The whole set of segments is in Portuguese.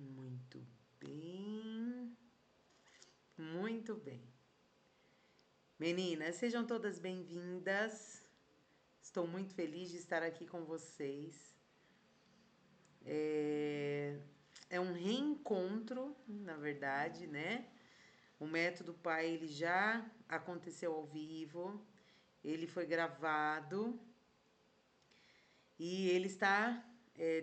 Muito bem. Muito bem. Meninas, sejam todas bem-vindas. Estou muito feliz de estar aqui com vocês. É um reencontro, na verdade, né? O Método Pai, ele já aconteceu ao vivo, ele foi gravado e ele está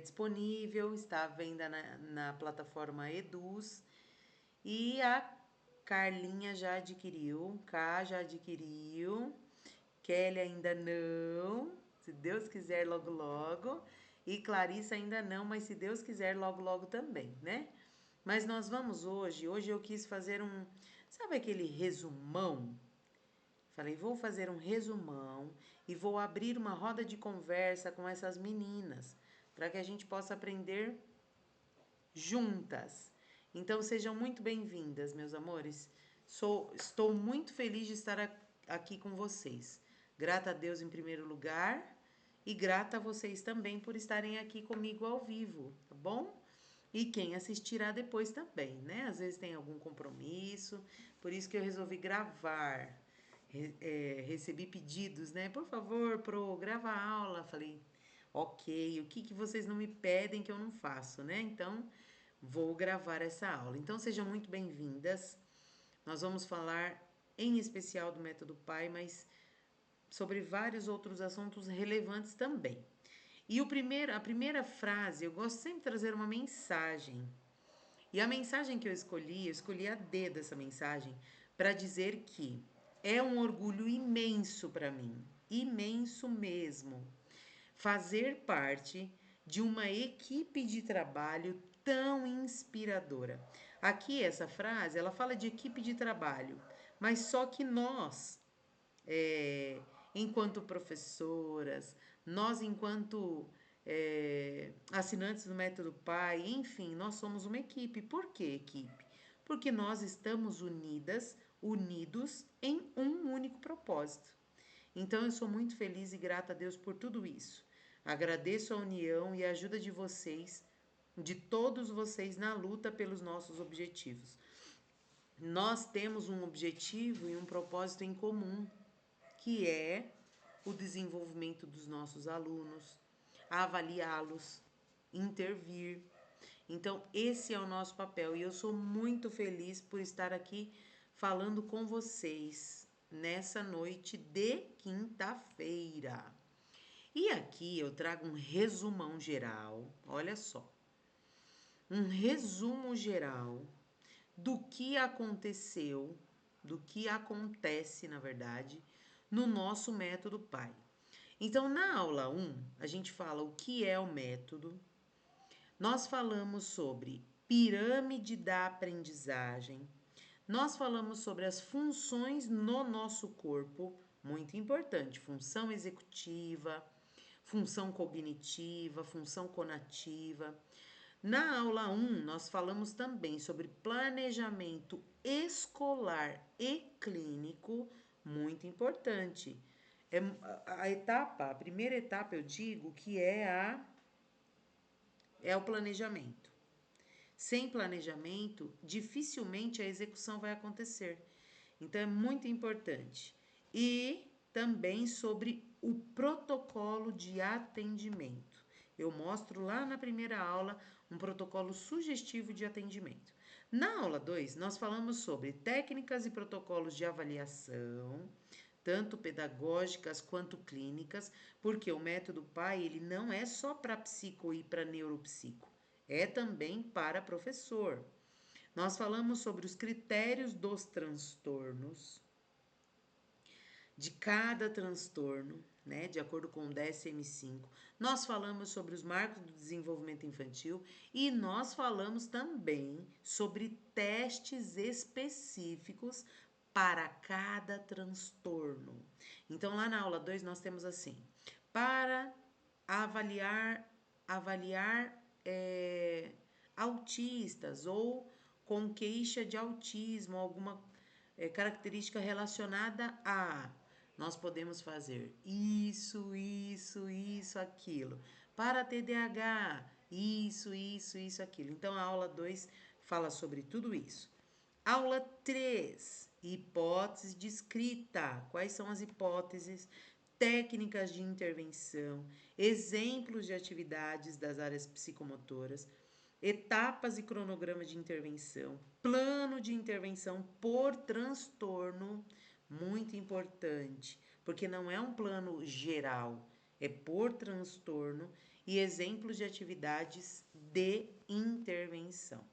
disponível, está à venda na plataforma Eduz. E a Carlinha já adquiriu, Cá já adquiriu, Kelly ainda não, se Deus quiser logo logo, e Clarissa ainda não, mas se Deus quiser logo logo também, né? Mas nós vamos hoje eu quis fazer sabe aquele resumão? Falei, vou fazer um resumão e vou abrir uma roda de conversa com essas meninas, para que a gente possa aprender juntas. Então sejam muito bem-vindas, meus amores. Estou muito feliz de estar aqui com vocês. Grata a Deus em primeiro lugar e grata a vocês também por estarem aqui comigo ao vivo, tá bom? E quem assistirá depois também, né? Às vezes tem algum compromisso, por isso que eu resolvi gravar. Recebi pedidos, né? Por favor, grava a aula. Falei, ok, o que vocês não me pedem que eu não faço, né? Então, vou gravar essa aula. Então, sejam muito bem-vindas. Nós vamos falar em especial do método PAI, mas sobre vários outros assuntos relevantes também. E a primeira frase, eu gosto sempre de trazer uma mensagem. E a mensagem que eu escolhi a D dessa mensagem, para dizer que é um orgulho imenso para mim, imenso mesmo, fazer parte de uma equipe de trabalho tão inspiradora. Aqui essa frase, ela fala de equipe de trabalho, mas só que nós, enquanto professoras, nós enquanto assinantes do Método Pai, enfim, nós somos uma equipe. Por que equipe? Porque nós estamos unidos em um único propósito. Então eu sou muito feliz e grata a Deus por tudo isso. Agradeço a união e a ajuda de vocês, de todos vocês na luta pelos nossos objetivos. Nós temos um objetivo e um propósito em comum, que é o desenvolvimento dos nossos alunos, avaliá-los, intervir. Então, esse é o nosso papel e eu sou muito feliz por estar aqui falando com vocês nessa noite de quinta-feira. E aqui eu trago um resumão geral, olha só. Um resumo geral do que aconteceu, do que acontece, na verdade, no nosso método PAI. Então, na aula 1, a gente fala o que é o método. Nós falamos sobre pirâmide da aprendizagem. Nós falamos sobre as funções no nosso corpo, muito importante, função executiva, função cognitiva, função conativa. Na aula 1, nós falamos também sobre planejamento escolar e clínico, muito importante. A primeira etapa, eu digo que é o planejamento. Sem planejamento, dificilmente a execução vai acontecer. Então é muito importante. E também sobre o protocolo de atendimento. Eu mostro lá na primeira aula um protocolo sugestivo de atendimento. Na aula 2, nós falamos sobre técnicas e protocolos de avaliação, tanto pedagógicas quanto clínicas, porque o método PAI ele não é só para psico e para neuropsico, é também para professor. Nós falamos sobre os critérios dos transtornos, de cada transtorno, né, de acordo com o DSM-5. Nós falamos sobre os marcos do desenvolvimento infantil e nós falamos também sobre testes específicos para cada transtorno. Então, lá na aula 2 nós temos assim, para avaliar autistas ou com queixa de autismo, alguma característica relacionada a. Nós podemos fazer isso, aquilo. Para TDAH, Isso, aquilo. Então, a aula 2 fala sobre tudo isso. Aula 3, hipótese de escrita. Quais são as hipóteses? Técnicas de intervenção, exemplos de atividades das áreas psicomotoras, etapas e cronograma de intervenção, plano de intervenção por transtorno, muito importante, porque não é um plano geral, é por transtorno e exemplos de atividades de intervenção.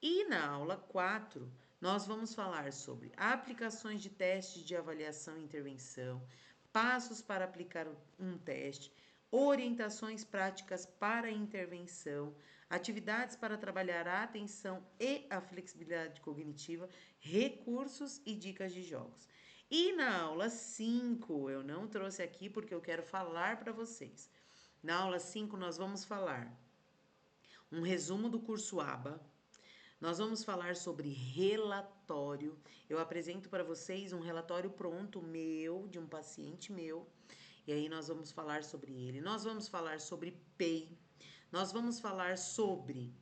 E na aula 4, nós vamos falar sobre aplicações de testes de avaliação e intervenção, passos para aplicar um teste, orientações práticas para a intervenção, atividades para trabalhar a atenção e a flexibilidade cognitiva, recursos e dicas de jogos. E na aula 5, eu não trouxe aqui porque eu quero falar para vocês. Na aula 5, nós vamos falar um resumo do curso ABA. Nós vamos falar sobre relatório. Eu apresento para vocês um relatório pronto meu, de um paciente meu, e aí nós vamos falar sobre ele. Nós vamos falar sobre PEI. Nós vamos falar sobre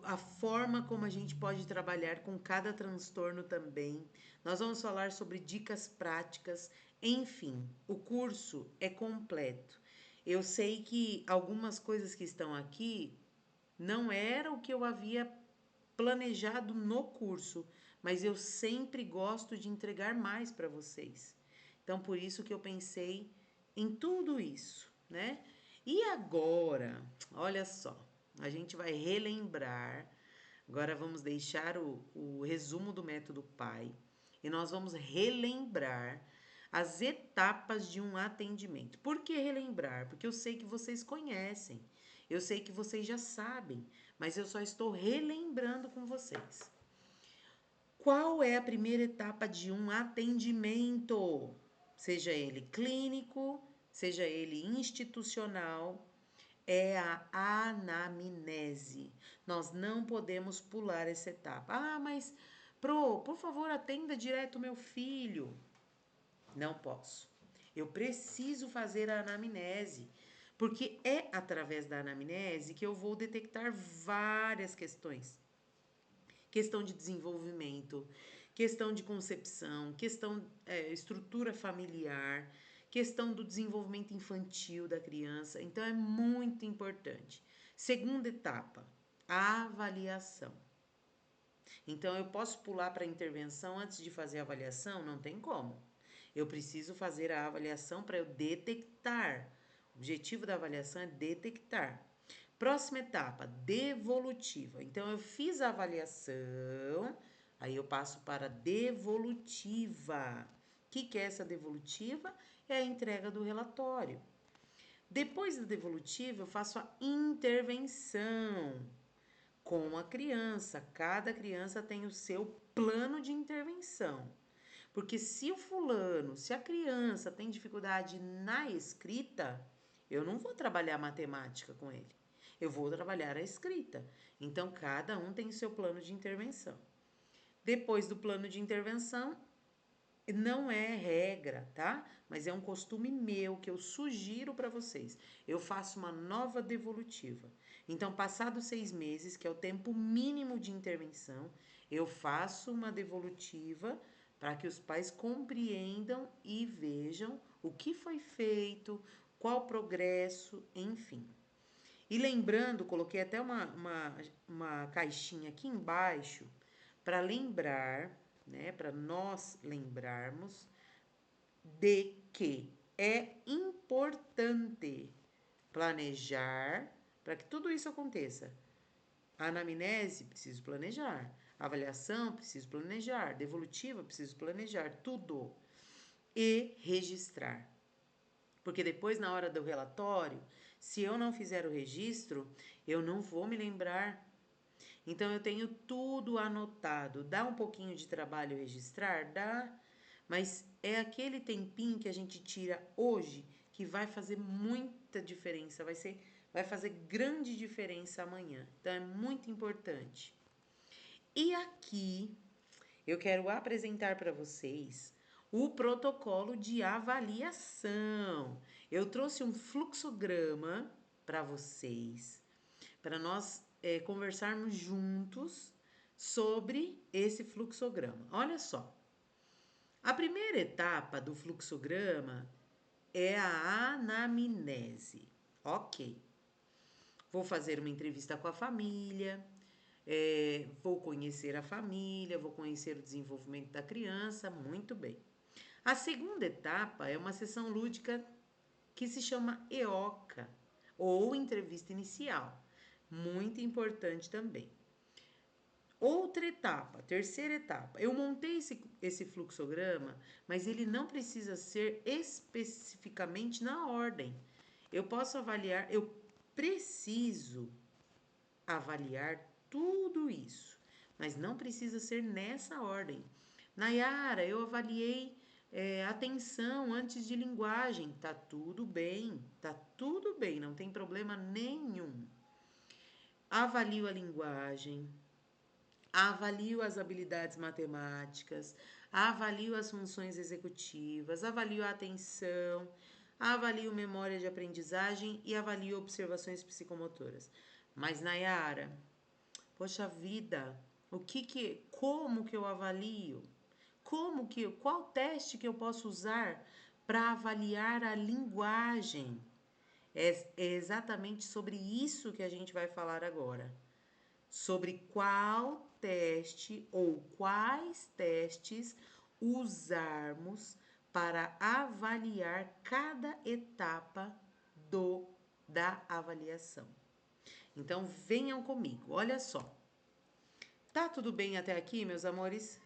a forma como a gente pode trabalhar com cada transtorno também. Nós vamos falar sobre dicas práticas. Enfim, o curso é completo. Eu sei que algumas coisas que estão aqui não era o que eu havia planejado no curso, mas eu sempre gosto de entregar mais para vocês. Então, por isso que eu pensei em tudo isso, né? E agora, olha só, a gente vai relembrar. Agora vamos deixar o resumo do método PAI e nós vamos relembrar as etapas de um atendimento. Por que relembrar? Porque eu sei que vocês conhecem, eu sei que vocês já sabem, mas eu só estou relembrando com vocês. Qual é a primeira etapa de um atendimento? Seja ele clínico, seja ele institucional, é a anamnese. Nós não podemos pular essa etapa. Ah, mas, por favor, atenda direto meu filho. Não posso. Eu preciso fazer a anamnese, porque é através da anamnese que eu vou detectar várias questões. Questão de desenvolvimento, questão de concepção, questão estrutura familiar, questão do desenvolvimento infantil da criança. Então é muito importante. Segunda etapa, a avaliação. Então eu posso pular para a intervenção antes de fazer a avaliação? Não tem como. Eu preciso fazer a avaliação para eu detectar. O objetivo da avaliação é detectar. Próxima etapa, devolutiva. Então, eu fiz a avaliação, aí eu passo para a devolutiva. O que é essa devolutiva? É a entrega do relatório. Depois da devolutiva, eu faço a intervenção com a criança. Cada criança tem o seu plano de intervenção. Porque se a criança tem dificuldade na escrita, eu não vou trabalhar matemática com ele. Eu vou trabalhar a escrita. Então, cada um tem o seu plano de intervenção. Depois do plano de intervenção, não é regra, tá? Mas é um costume meu que eu sugiro para vocês. Eu faço uma nova devolutiva. Então, passados 6 meses, que é o tempo mínimo de intervenção, eu faço uma devolutiva para que os pais compreendam e vejam o que foi feito, qual o progresso, enfim. E lembrando, coloquei até uma caixinha aqui embaixo para lembrar, né, para nós lembrarmos de que é importante planejar para que tudo isso aconteça. A anamnese, preciso planejar. A avaliação, preciso planejar. Devolutiva, preciso planejar. Tudo. E registrar. Porque depois, na hora do relatório, se eu não fizer o registro, eu não vou me lembrar. Então, eu tenho tudo anotado. Dá um pouquinho de trabalho registrar? Dá. Mas é aquele tempinho que a gente tira hoje que vai fazer muita diferença. Vai fazer grande diferença amanhã. Então, é muito importante. E aqui, eu quero apresentar para vocês o protocolo de avaliação. Eu trouxe um fluxograma para vocês, para nós conversarmos juntos sobre esse fluxograma. Olha só, a primeira etapa do fluxograma é a anamnese. Ok, vou fazer uma entrevista com a família, vou conhecer a família, vou conhecer o desenvolvimento da criança, muito bem. A segunda etapa é uma sessão lúdica que se chama EOCA, ou entrevista inicial, muito importante também. Outra etapa, terceira etapa, eu montei esse fluxograma, mas ele não precisa ser especificamente na ordem. Eu posso avaliar, eu preciso avaliar tudo isso, mas não precisa ser nessa ordem. Nayara, eu avaliei atenção antes de linguagem, tá tudo bem, não tem problema nenhum. Avalio a linguagem, avalio as habilidades matemáticas, avalio as funções executivas, avalio a atenção, avalio memória de aprendizagem e avalio observações psicomotoras. Mas, Nayara, poxa vida, como que eu avalio? Qual teste que eu posso usar para avaliar a linguagem? É exatamente sobre isso que a gente vai falar agora. Sobre qual teste ou quais testes usarmos para avaliar cada etapa da avaliação. Então venham comigo, olha só. Tá tudo bem até aqui, meus amores?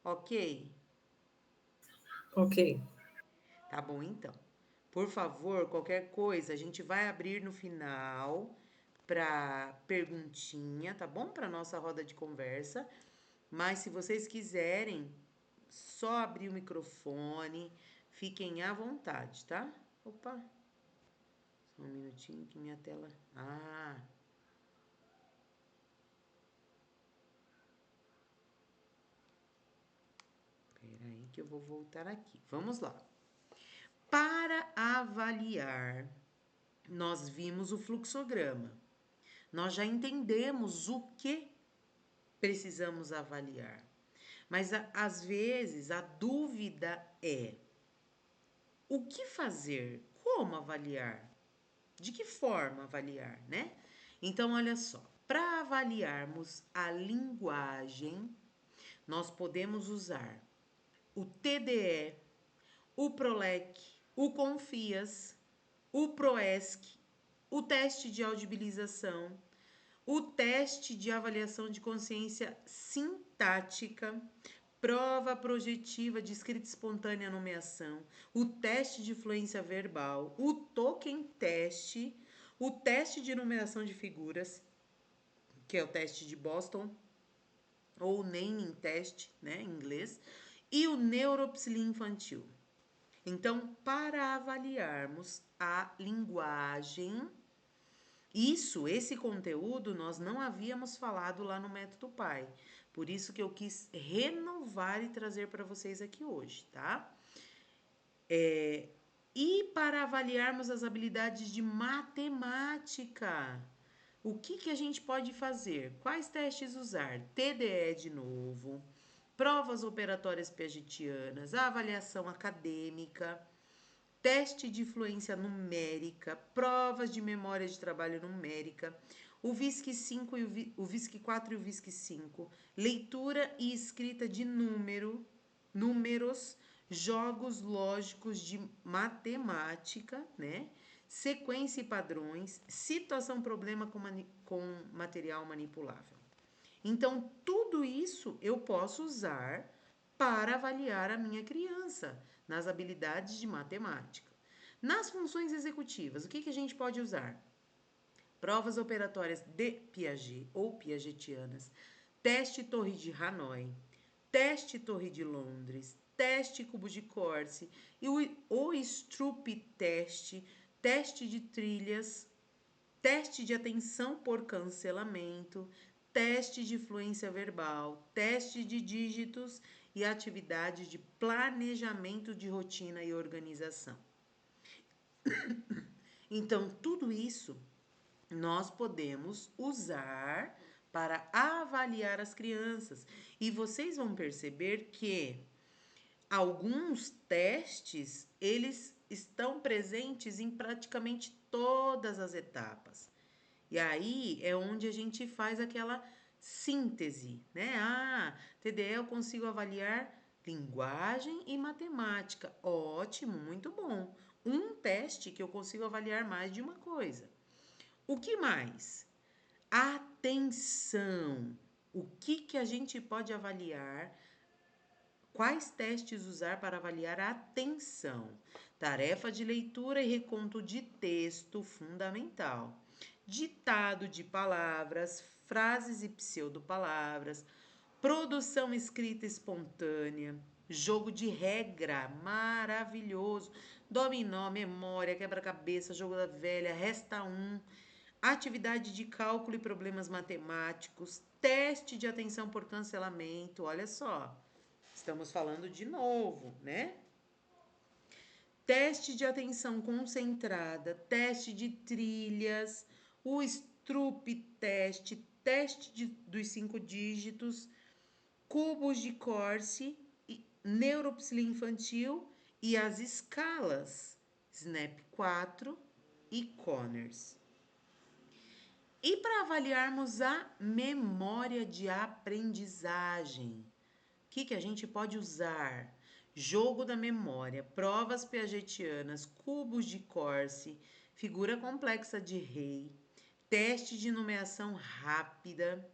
Ok? Ok. Tá bom então. Por favor, qualquer coisa, a gente vai abrir no final para perguntinha, tá bom? Para nossa roda de conversa. Mas se vocês quiserem, só abrir o microfone, fiquem à vontade, tá? Opa, só um minutinho que minha tela. Ah, peraí que eu vou voltar aqui. Vamos lá. Para avaliar, nós vimos o fluxograma. Nós já entendemos o que precisamos avaliar. Mas às vezes a dúvida é: o que fazer? Como avaliar? De que forma avaliar, né? Então, olha só, para avaliarmos a linguagem, nós podemos usar o TDE, o PROLEC, o CONFIAS, o PROESC, o teste de audibilização, o teste de avaliação de consciência sintática, prova projetiva de escrita espontânea nomeação, o teste de fluência verbal, o token teste, o teste de numeração de figuras, que é o teste de Boston, ou naming test, né, em inglês, e o neuropsilia infantil. Então, para avaliarmos a linguagem, esse conteúdo nós não havíamos falado lá no Método Pai. Por isso que eu quis renovar e trazer para vocês aqui hoje, tá? E para avaliarmos as habilidades de matemática, o que a gente pode fazer? Quais testes usar? TDE de novo, provas operatórias piagetianas, a avaliação acadêmica, teste de fluência numérica, provas de memória de trabalho numérica, o VISC 5 e o VISC 4 e o VISC 5, leitura e escrita de números, jogos lógicos de matemática, né? Sequência e padrões, situação problema com material manipulável. Então, tudo isso eu posso usar para avaliar a minha criança nas habilidades de matemática. Nas funções executivas, o que a gente pode usar? Provas operatórias de Piaget ou piagetianas, teste Torre de Hanoi, teste Torre de Londres, teste Cubo de Corse e o Stroop teste, teste de trilhas, teste de atenção por cancelamento, teste de fluência verbal, teste de dígitos e atividades de planejamento de rotina e organização. Então, tudo isso nós podemos usar para avaliar as crianças. E vocês vão perceber que alguns testes, eles estão presentes em praticamente todas as etapas. E aí é onde a gente faz aquela síntese, né? TDE eu consigo avaliar linguagem e matemática. Ótimo, muito bom. Um teste que eu consigo avaliar mais de uma coisa. O que mais? Atenção. O que a gente pode avaliar? Quais testes usar para avaliar a atenção? Tarefa de leitura e reconto de texto fundamental. Ditado de palavras, frases e pseudopalavras, produção escrita espontânea, jogo de regra, maravilhoso, dominó, memória, quebra-cabeça, jogo da velha, resta um, atividade de cálculo e problemas matemáticos, teste de atenção por cancelamento, olha só, estamos falando de novo, né? Teste de atenção concentrada, teste de trilhas, o Stroop teste, dos 5 dígitos, cubos de Corse, neuropsia infantil e as escalas SNAP 4 e Conners. E para avaliarmos a memória de aprendizagem, o que a gente pode usar? Jogo da memória, provas piagetianas, cubos de Corse, figura complexa de Rey, teste de nomeação rápida,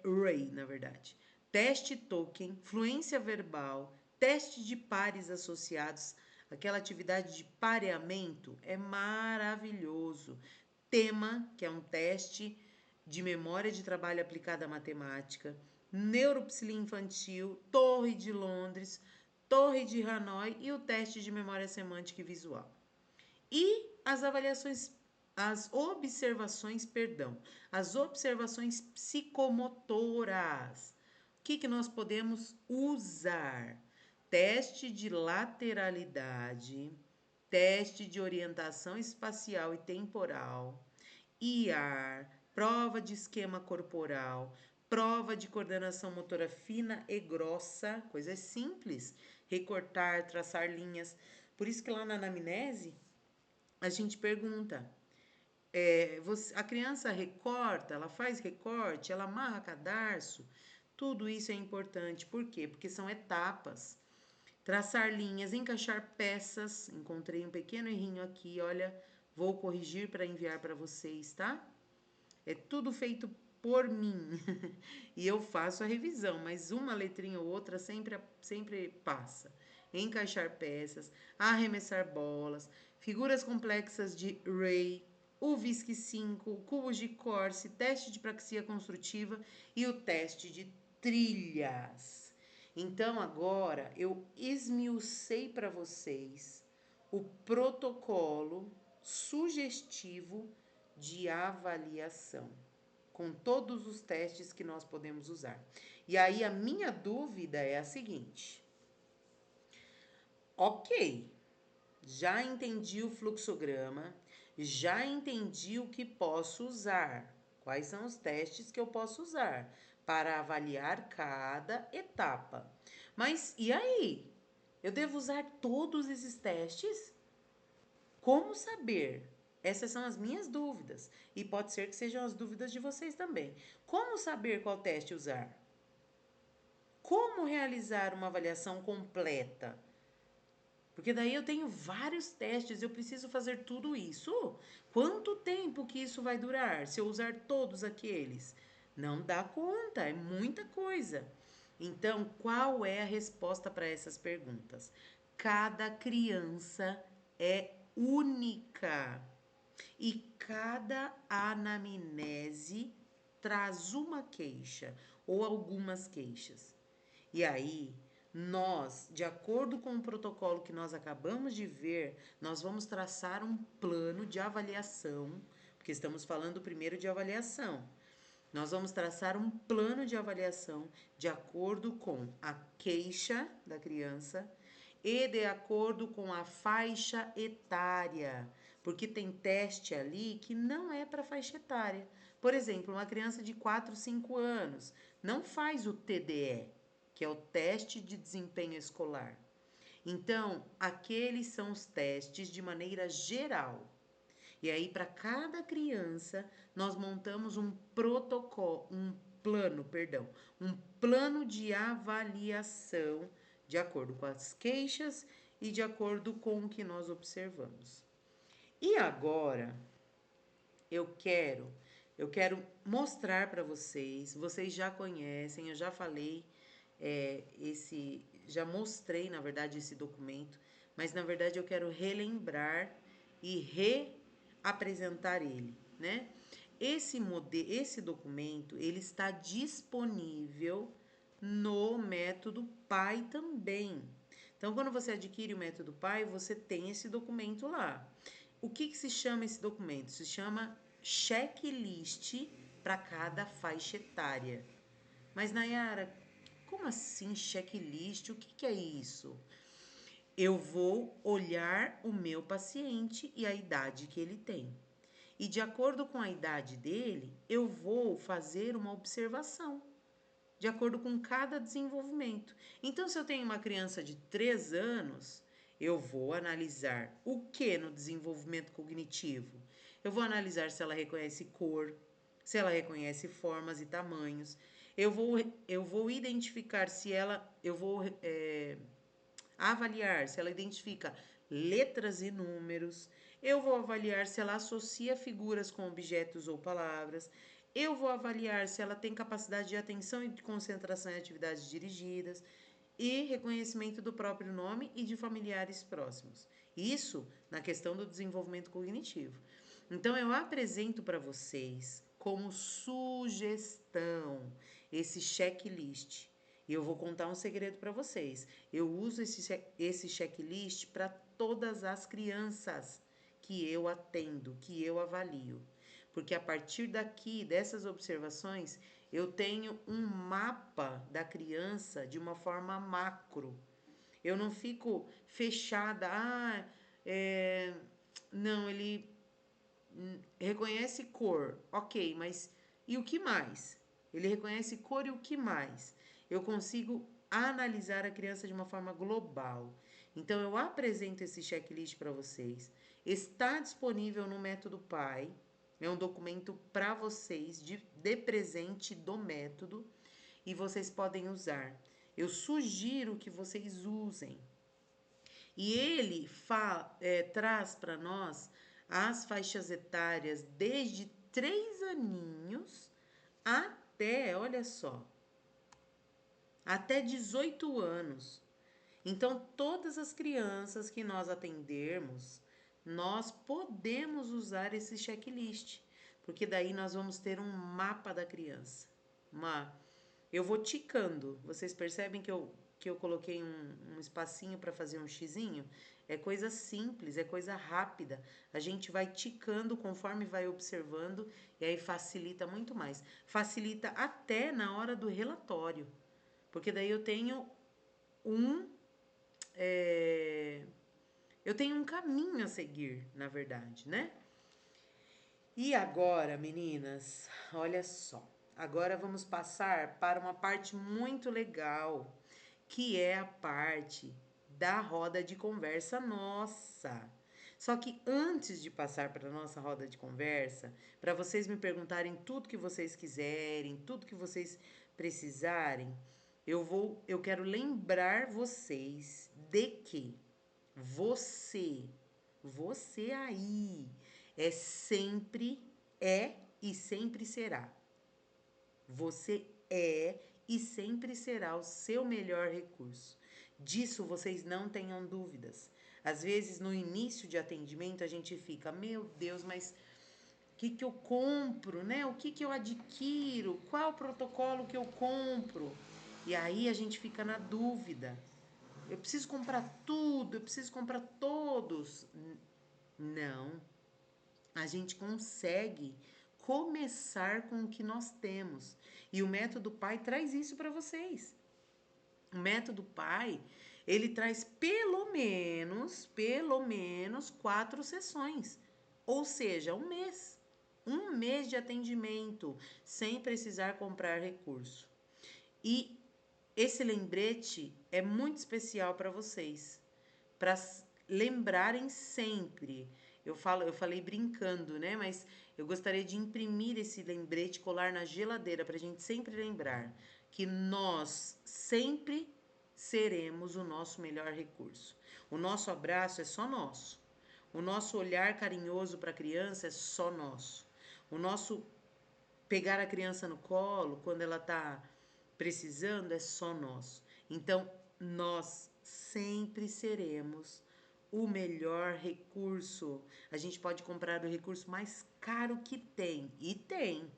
Ray, na verdade, teste token, fluência verbal, teste de pares associados, aquela atividade de pareamento é maravilhoso. Tema, que é um teste de memória de trabalho aplicada à matemática, neuropsia infantil, Torre de Londres, Torre de Hanoi e o teste de memória semântica e visual. E as observações psicomotoras. O que nós podemos usar? Teste de lateralidade, teste de orientação espacial e temporal, IAR, prova de esquema corporal, prova de coordenação motora fina e grossa, coisas simples, recortar, traçar linhas. Por isso que lá na anamnese, a gente pergunta, a criança recorta, ela faz recorte, ela amarra cadarço, tudo isso é importante. Por quê? Porque são etapas. Traçar linhas, encaixar peças, encontrei um pequeno errinho aqui, olha, vou corrigir para enviar para vocês, tá? É tudo feito por mim e eu faço a revisão, mas uma letrinha ou outra sempre passa. Encaixar peças, arremessar bolas, figuras complexas de Ray, o VISC 5, cubos de Corse, teste de praxia construtiva e o teste de trilhas. Então agora eu esmiucei para vocês o protocolo sugestivo de avaliação, com todos os testes que nós podemos usar. E aí a minha dúvida é a seguinte: ok, já entendi o fluxograma, já entendi o que posso usar, quais são os testes que eu posso usar para avaliar cada etapa. Mas e aí? Eu devo usar todos esses testes? Como saber? Essas são as minhas dúvidas e pode ser que sejam as dúvidas de vocês também. Como saber qual teste usar? Como realizar uma avaliação completa? Porque daí eu tenho vários testes, eu preciso fazer tudo isso. Quanto tempo que isso vai durar se eu usar todos aqueles? Não dá conta, é muita coisa. Então, qual é a resposta para essas perguntas? Cada criança é única e cada anamnese traz uma queixa ou algumas queixas. E aí, nós, de acordo com o protocolo que nós acabamos de ver, nós vamos traçar um plano de avaliação, porque estamos falando primeiro de avaliação. Nós vamos traçar um plano de avaliação de acordo com a queixa da criança e de acordo com a faixa etária, porque tem teste ali que não é para faixa etária. Por exemplo, uma criança de 4, 5 anos não faz o TDE, que é o teste de desempenho escolar. Então, aqueles são os testes de maneira geral. E aí, para cada criança, nós montamos um protocolo, um plano de avaliação de acordo com as queixas e de acordo com o que nós observamos. E agora, eu quero, eu quero mostrar para vocês já conhecem, eu já falei já mostrei, na verdade, esse documento, mas na verdade eu quero relembrar e reapresentar ele, né? Esse documento, ele está disponível no método PAI também. Então, quando você adquire o método PAI, você tem esse documento lá. O que se chama esse documento? Se chama checklist para cada faixa etária. Mas, Nayara, como assim checklist? O que é isso? Eu vou olhar o meu paciente e a idade que ele tem. E de acordo com a idade dele, eu vou fazer uma observação, de acordo com cada desenvolvimento. Então, se eu tenho uma criança de 3 anos, eu vou analisar o que no desenvolvimento cognitivo? Eu vou analisar se ela reconhece cor, se ela reconhece formas e tamanhos. Eu vou identificar se ela. Eu vou avaliar se ela identifica letras e números. Eu vou avaliar se ela associa figuras com objetos ou palavras. Eu vou avaliar se ela tem capacidade de atenção e de concentração em atividades dirigidas e reconhecimento do próprio nome e de familiares próximos. Isso na questão do desenvolvimento cognitivo. Então, eu apresento para vocês como sugestão esse checklist. E eu vou contar um segredo para vocês. Eu uso esse checklist para todas as crianças que eu atendo, que eu avalio. Porque a partir daqui, dessas observações, eu tenho um mapa da criança de uma forma macro. Eu não fico fechada, não, ele reconhece cor, ok, mas e o que mais? Ele reconhece cor e o que mais? Eu consigo analisar a criança de uma forma global. Então, eu apresento esse checklist para vocês. Está disponível no Método PAI. É um documento para vocês de presente do método e vocês podem usar. Eu sugiro que vocês usem. E ele traz para nós as faixas etárias desde 3 aninhos até, olha só, até 18 anos. Então, todas as crianças que nós atendermos, nós podemos usar esse checklist, porque daí nós vamos ter um mapa da criança. Eu vou ticando. Vocês percebem que eu coloquei um espacinho para fazer um xizinho? É coisa simples, é coisa rápida. A gente vai ticando conforme vai observando e aí facilita muito mais. Facilita até na hora do relatório, porque daí um é, eu tenho um caminho a seguir, na verdade, né? E agora, meninas, olha só. Agora vamos passar para uma parte muito legal, que é a parte da roda de conversa nossa. Só que antes de passar para a nossa roda de conversa, para vocês me perguntarem tudo que vocês quiserem, tudo que vocês precisarem, eu quero lembrar vocês de que você, você aí, é sempre, é e sempre será. Você é e sempre será o seu melhor recurso. Disso vocês não tenham dúvidas. Às vezes, no início de atendimento, a gente fica, meu Deus, mas o que eu compro, né? O que eu adquiro? Qual o protocolo que eu compro? E aí a gente fica na dúvida. Eu preciso comprar tudo, eu preciso comprar todos. Não. A gente consegue começar com o que nós temos. E o método PAI traz isso para vocês. O método PAI, ele traz pelo menos 4 sessões. Ou seja, um mês. Um mês de atendimento, sem precisar comprar recurso. E esse lembrete é muito especial para vocês, para lembrarem sempre. Eu falei brincando, né? Mas eu gostaria de imprimir esse lembrete, colar na geladeira, para a gente sempre lembrar que nós sempre seremos o nosso melhor recurso. O nosso abraço é só nosso. O nosso olhar carinhoso para a criança é só nosso. O nosso pegar a criança no colo quando ela está precisando é só nosso. Então, nós sempre seremos o melhor recurso. A gente pode comprar o recurso mais caro que tem. E tem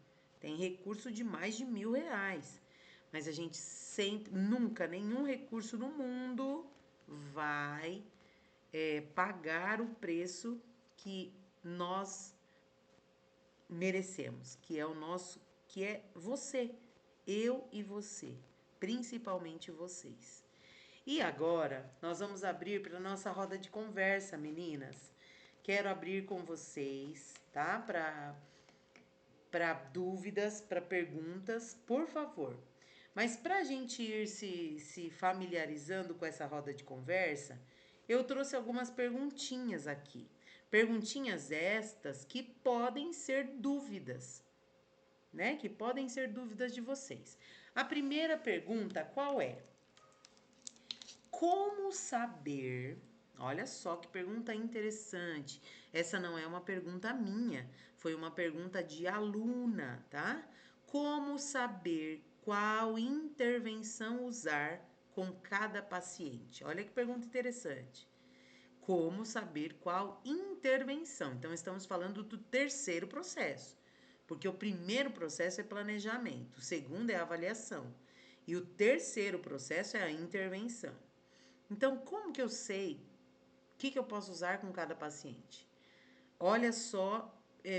recurso de mais de R$ 1.000. Mas a gente sempre, nunca, nenhum recurso no mundo vai pagar o preço que nós merecemos, que é o nosso, que é você, eu e você, principalmente vocês. E agora nós vamos abrir para nossa roda de conversa, meninas. Quero abrir com vocês, tá? Para dúvidas, para perguntas, por favor. Mas para a gente ir se familiarizando com essa roda de conversa, eu trouxe algumas perguntinhas aqui. Perguntinhas estas que podem ser dúvidas, né? Que podem ser dúvidas de vocês. A primeira pergunta, qual é? Como saber? Olha só que pergunta interessante. Essa não é uma pergunta minha, foi uma pergunta de aluna, tá? Como saber qual intervenção usar com cada paciente? Olha que pergunta interessante. Como saber qual intervenção? Então, estamos falando do terceiro processo, porque o primeiro processo é planejamento, o segundo é a avaliação, e o terceiro processo é a intervenção. Então, como que eu sei o que eu posso usar com cada paciente? Olha só,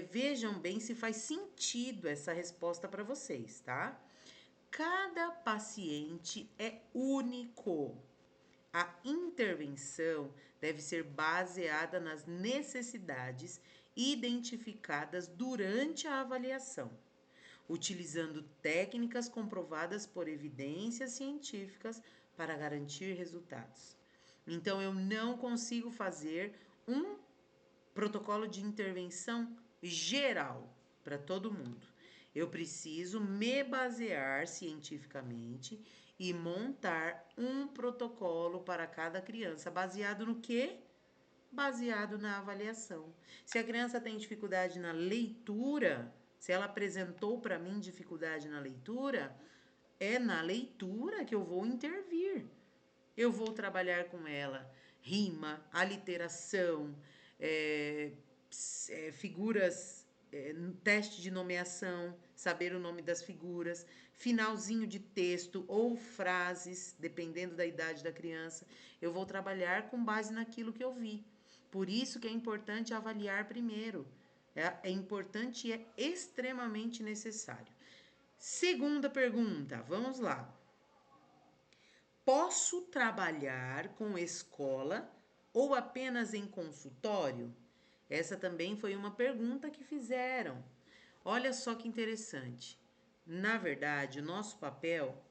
vejam bem se faz sentido essa resposta para vocês, tá? Cada paciente é único. A intervenção deve ser baseada nas necessidades identificadas durante a avaliação, utilizando técnicas comprovadas por evidências científicas para garantir resultados. Então, eu não consigo fazer um protocolo de intervenção geral para todo mundo. Eu preciso me basear cientificamente e montar um protocolo para cada criança, baseado no quê? Baseado na avaliação. Se a criança tem dificuldade na leitura, se ela apresentou para mim dificuldade na leitura, é na leitura que eu vou intervir. Eu vou trabalhar com ela rima, aliteração, figuras, teste de nomeação, saber o nome das figuras, finalzinho de texto ou frases, dependendo da idade da criança. Eu vou trabalhar com base naquilo que eu vi. Por isso que é importante avaliar primeiro. É importante e é extremamente necessário. Segunda pergunta, vamos lá. Posso trabalhar com escola ou apenas em consultório? Essa também foi uma pergunta que fizeram. Olha só que interessante. Na verdade, o nosso papel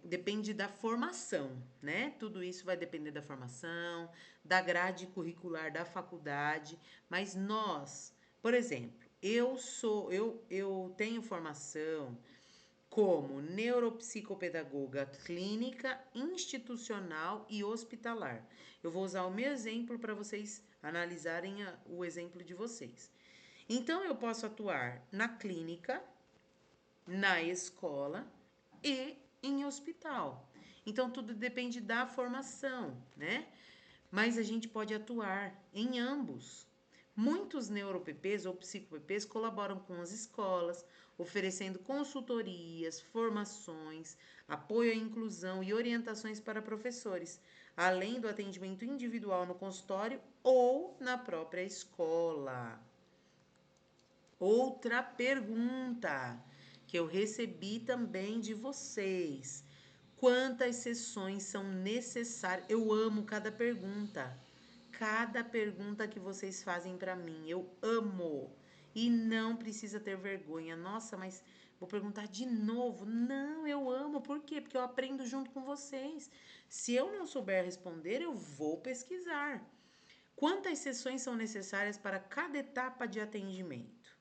depende da formação, né? Tudo isso vai depender da formação, da grade curricular da faculdade, mas nós, por exemplo, eu tenho formação como neuropsicopedagoga clínica, institucional e hospitalar. Eu vou usar o meu exemplo para vocês analisarem o exemplo de vocês. Então, eu posso atuar na clínica, na escola e em hospital. Então, tudo depende da formação, né? Mas a gente pode atuar em ambos. Muitos neuropps ou psicopps colaboram com as escolas, oferecendo consultorias, formações, apoio à inclusão e orientações para professores, além do atendimento individual no consultório ou na própria escola. Outra pergunta que eu recebi também de vocês. Quantas sessões são necessárias? Eu amo cada pergunta. Cada pergunta que vocês fazem para mim, eu amo. E não precisa ter vergonha. Nossa, mas vou perguntar de novo. Não, eu amo. Por quê? Porque eu aprendo junto com vocês. Se eu não souber responder, eu vou pesquisar. Quantas sessões são necessárias para cada etapa de atendimento?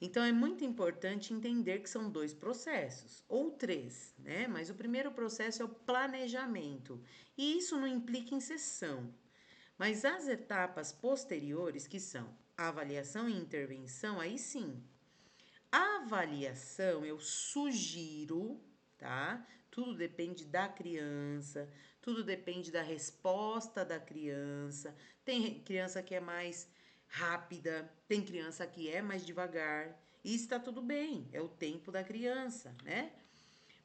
Então é muito importante entender que são dois processos, ou três, né? Mas o primeiro processo é o planejamento, e isso não implica em sessão. Mas as etapas posteriores, que são a avaliação e intervenção, aí sim. A avaliação eu sugiro, tá? Tudo depende da criança, tudo depende da resposta da criança. Tem criança que é mais rápida, tem criança que é mais devagar. E está tudo bem, é o tempo da criança, né?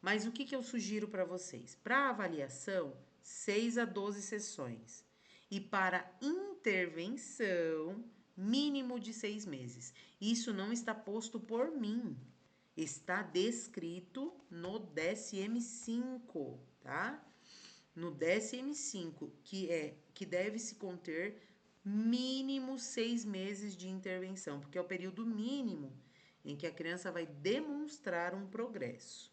Mas o que, que eu sugiro para vocês? Para avaliação, 6 a 12 sessões. E para intervenção, mínimo de 6 meses. Isso não está posto por mim. Está descrito no DSM-5, tá? No DSM-5, que deve se conter mínimo 6 meses de intervenção, porque é o período mínimo em que a criança vai demonstrar um progresso.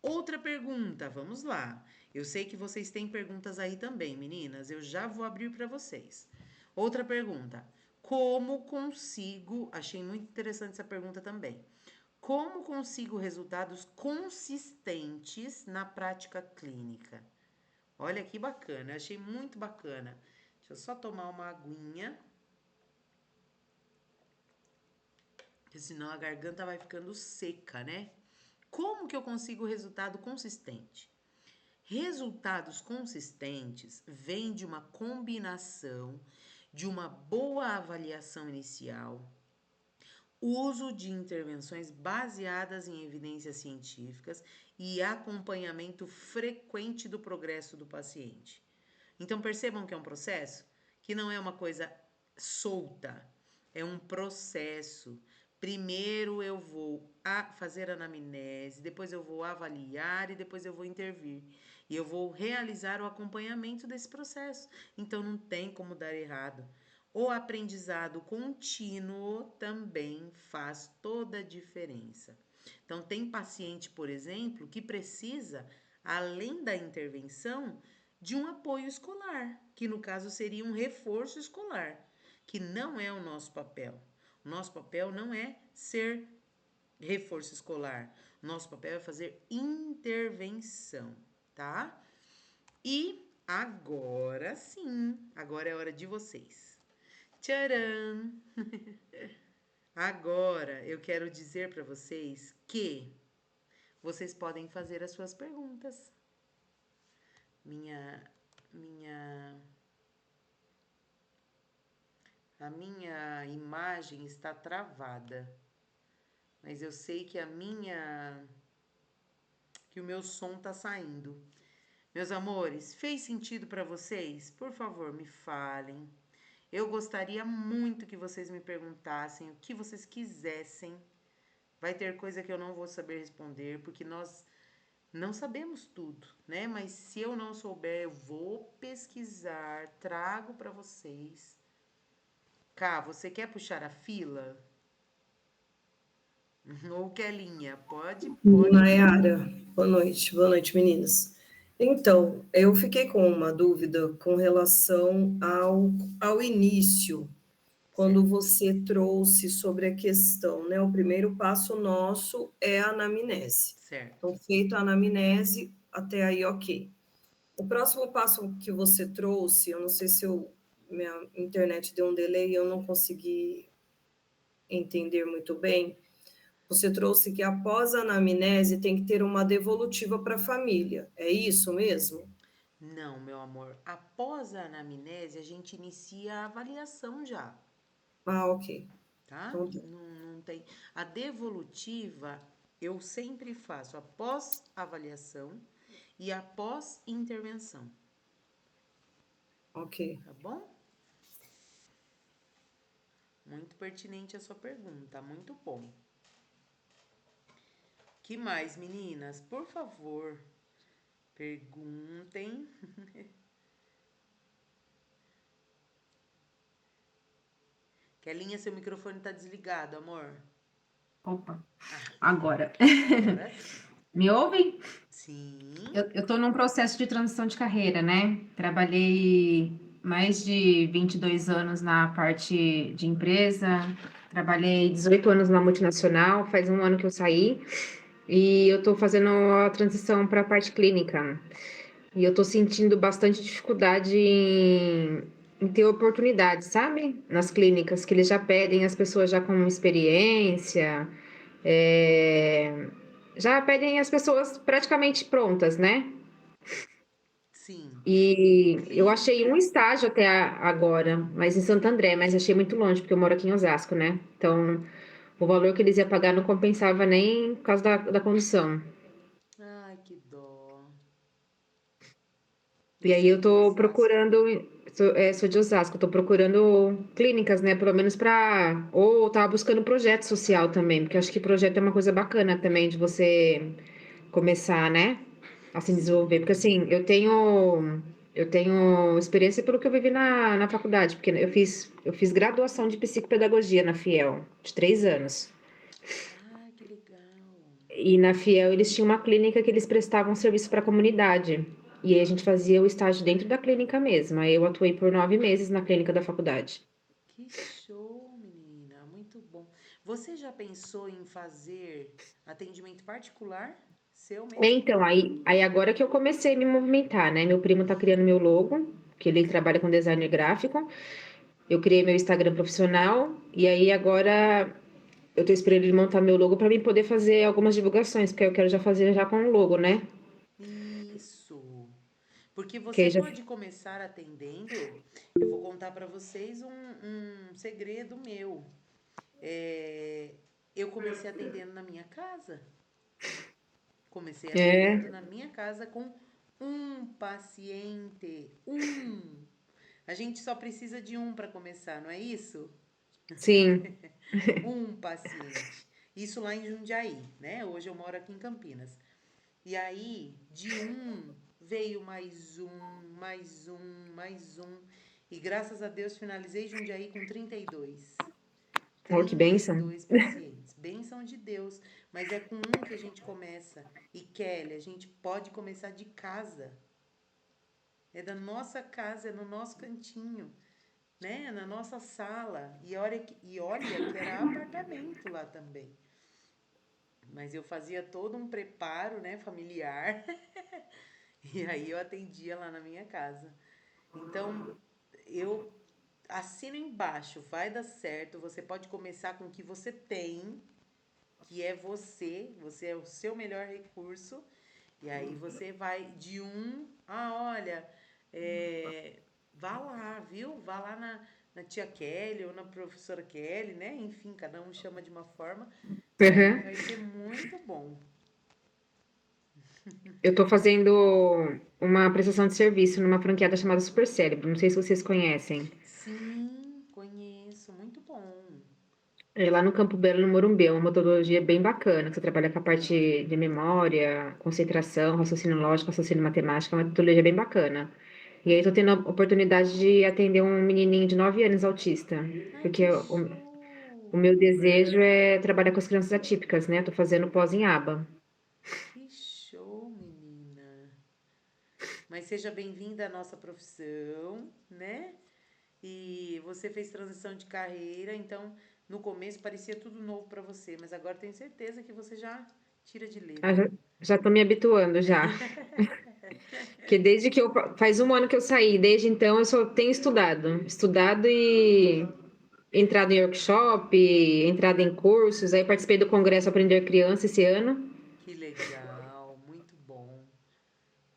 Outra pergunta, vamos lá. Eu sei que vocês têm perguntas aí também, meninas. Eu já vou abrir para vocês. Outra pergunta. Como consigo. Achei muito interessante essa pergunta também. Como consigo resultados consistentes na prática clínica? Olha que bacana, eu achei muito bacana. Deixa eu só tomar uma aguinha, porque senão a garganta vai ficando seca, né? Como que eu consigo resultado consistente? Resultados consistentes vêm de uma combinação de uma boa avaliação inicial, uso de intervenções baseadas em evidências científicas e acompanhamento frequente do progresso do paciente. Então percebam que é um processo que não é uma coisa solta, é um processo. Primeiro eu vou fazer anamnese, depois eu vou avaliar e depois eu vou intervir. E eu vou realizar o acompanhamento desse processo. Então não tem como dar errado. O aprendizado contínuo também faz toda a diferença. Então, tem paciente, por exemplo, que precisa, além da intervenção, de um apoio escolar, que no caso seria um reforço escolar, que não é o nosso papel. O nosso papel não é ser reforço escolar. O nosso papel é fazer intervenção, tá? E agora sim, agora é hora de vocês. Tcharam! Agora eu quero dizer para vocês que vocês podem fazer as suas perguntas. Minha minha a minha imagem está travada, mas eu sei que que o meu som tá saindo. Meus amores, fez sentido para vocês? Por favor, me falem. Eu gostaria muito que vocês me perguntassem o que vocês quisessem. Vai ter coisa que eu não vou saber responder, porque nós não sabemos tudo, né? Mas se eu não souber, eu vou pesquisar, trago para vocês. Cá, você quer puxar a fila? Ou Kelinha, pode. Nayara, boa noite, meninas. Então, eu fiquei com uma dúvida com relação ao início, quando Certo, você trouxe sobre a questão, né? O primeiro passo nosso é a anamnese. certo. Então, feito a anamnese, até aí, ok. O próximo passo que você trouxe, eu não sei se minha internet deu um delay, eu não consegui entender muito bem. Você trouxe que após a anamnese tem que ter uma devolutiva para a família. É isso mesmo? Não, meu amor. Após a anamnese, a gente inicia a avaliação já, Ah, ok. tá? Então, tá. Não tem. A devolutiva eu sempre faço após avaliação e após intervenção, Ok. tá bom? Muito pertinente a sua pergunta, muito bom. Que mais, meninas? Por favor, perguntem. Kelinha, seu microfone tá desligado, amor. Opa, Ah, agora. agora sim. Me ouvem? Sim. Eu tô num processo de transição de carreira, né? Trabalhei mais de 22 anos na parte de empresa, trabalhei 18 anos na multinacional, faz um ano que eu saí, e eu tô fazendo a transição para a parte clínica. E eu tô sentindo bastante dificuldade em ter oportunidade, sabe? Nas clínicas, que eles já pedem as pessoas já com experiência, é, já pedem as pessoas praticamente prontas, né? Sim. E eu achei um estágio até agora, mas em Santo André, mas achei muito longe, porque eu moro aqui em Osasco, né? Então, o valor que eles iam pagar não compensava nem por causa da condução. Ai, que dó. E aí Você é eu de tô Osasco? procurando, sou de Osasco, tô procurando clínicas, né? Pelo menos para. Ou tava buscando projeto social também, porque eu acho que projeto é uma coisa bacana também de você começar, né? A se desenvolver. Porque Sim. assim, eu tenho experiência pelo que eu vivi na faculdade, porque eu fiz graduação de psicopedagogia na Fiel, de 3 anos. Ah, que legal. E na Fiel eles tinham uma clínica que eles prestavam serviço para a comunidade. E aí a gente fazia o estágio dentro da clínica mesmo. Aí eu atuei por 9 meses na clínica da faculdade. Que show, menina. Muito bom. Você já pensou em fazer atendimento particular? Seu mesmo? Então, aí agora que eu comecei a me movimentar, né? Meu primo tá criando meu logo, que ele trabalha com design gráfico. Eu criei meu Instagram profissional. E aí agora eu tô esperando ele montar meu logo para mim poder fazer algumas divulgações, porque eu quero já fazer já com o logo, né? Isso. Porque Que você aí já. pode começar atendendo. Eu vou contar para vocês um segredo meu. É, eu comecei atendendo na minha casa. Comecei atendendo É, na minha casa com um paciente. Um. A gente só precisa de um para começar, não é isso? sim. Um paciente. Isso lá em Jundiaí, né? Hoje eu moro aqui em Campinas. E aí, de um, veio mais um, mais um, mais um. E graças a Deus finalizei Jundiaí com 32. Olha que trinta e bênção. dois pacientes. Bênção de Deus. Mas é com um que a gente começa. E Kelly, a gente pode começar de casa. É da nossa casa, é no nosso cantinho, né? Na nossa sala. E olha que era apartamento lá também. Mas eu fazia todo um preparo, né, familiar. E aí eu atendia lá na minha casa. Então, eu assino embaixo, vai dar certo. Você pode começar com o que você tem, que é você é o seu melhor recurso. E aí você vai de um, olha, vá lá, viu? Vá lá na tia Kelly ou na professora Kelly, né? Enfim, cada um chama de uma forma. Uhum. Vai ser muito bom. Eu tô fazendo uma prestação de serviço numa franqueada chamada Super Cérebro. Não sei se vocês conhecem. Sim, conheço, muito bom. É lá no Campo Belo, no Morumbi. É uma metodologia bem bacana, que você trabalha com a parte de memória, concentração, raciocínio lógico, raciocínio matemático. É uma metodologia bem bacana. E aí tô tendo a oportunidade de atender um menininho de 9 anos autista. Ai, Porque que o show! meu desejo é trabalhar com as crianças atípicas, né? Tô fazendo pós em aba. Que show, menina! Mas seja bem-vinda à nossa profissão, né? E você fez transição de carreira, então no começo parecia tudo novo para você, mas agora tenho certeza que você já tira de Ah, letra. já tô me habituando já. Porque desde que eu faz um ano que eu saí, desde então eu só tenho estudado e entrado em workshop, entrado em cursos. Aí participei do congresso Aprender Criança esse ano. Que legal, muito bom,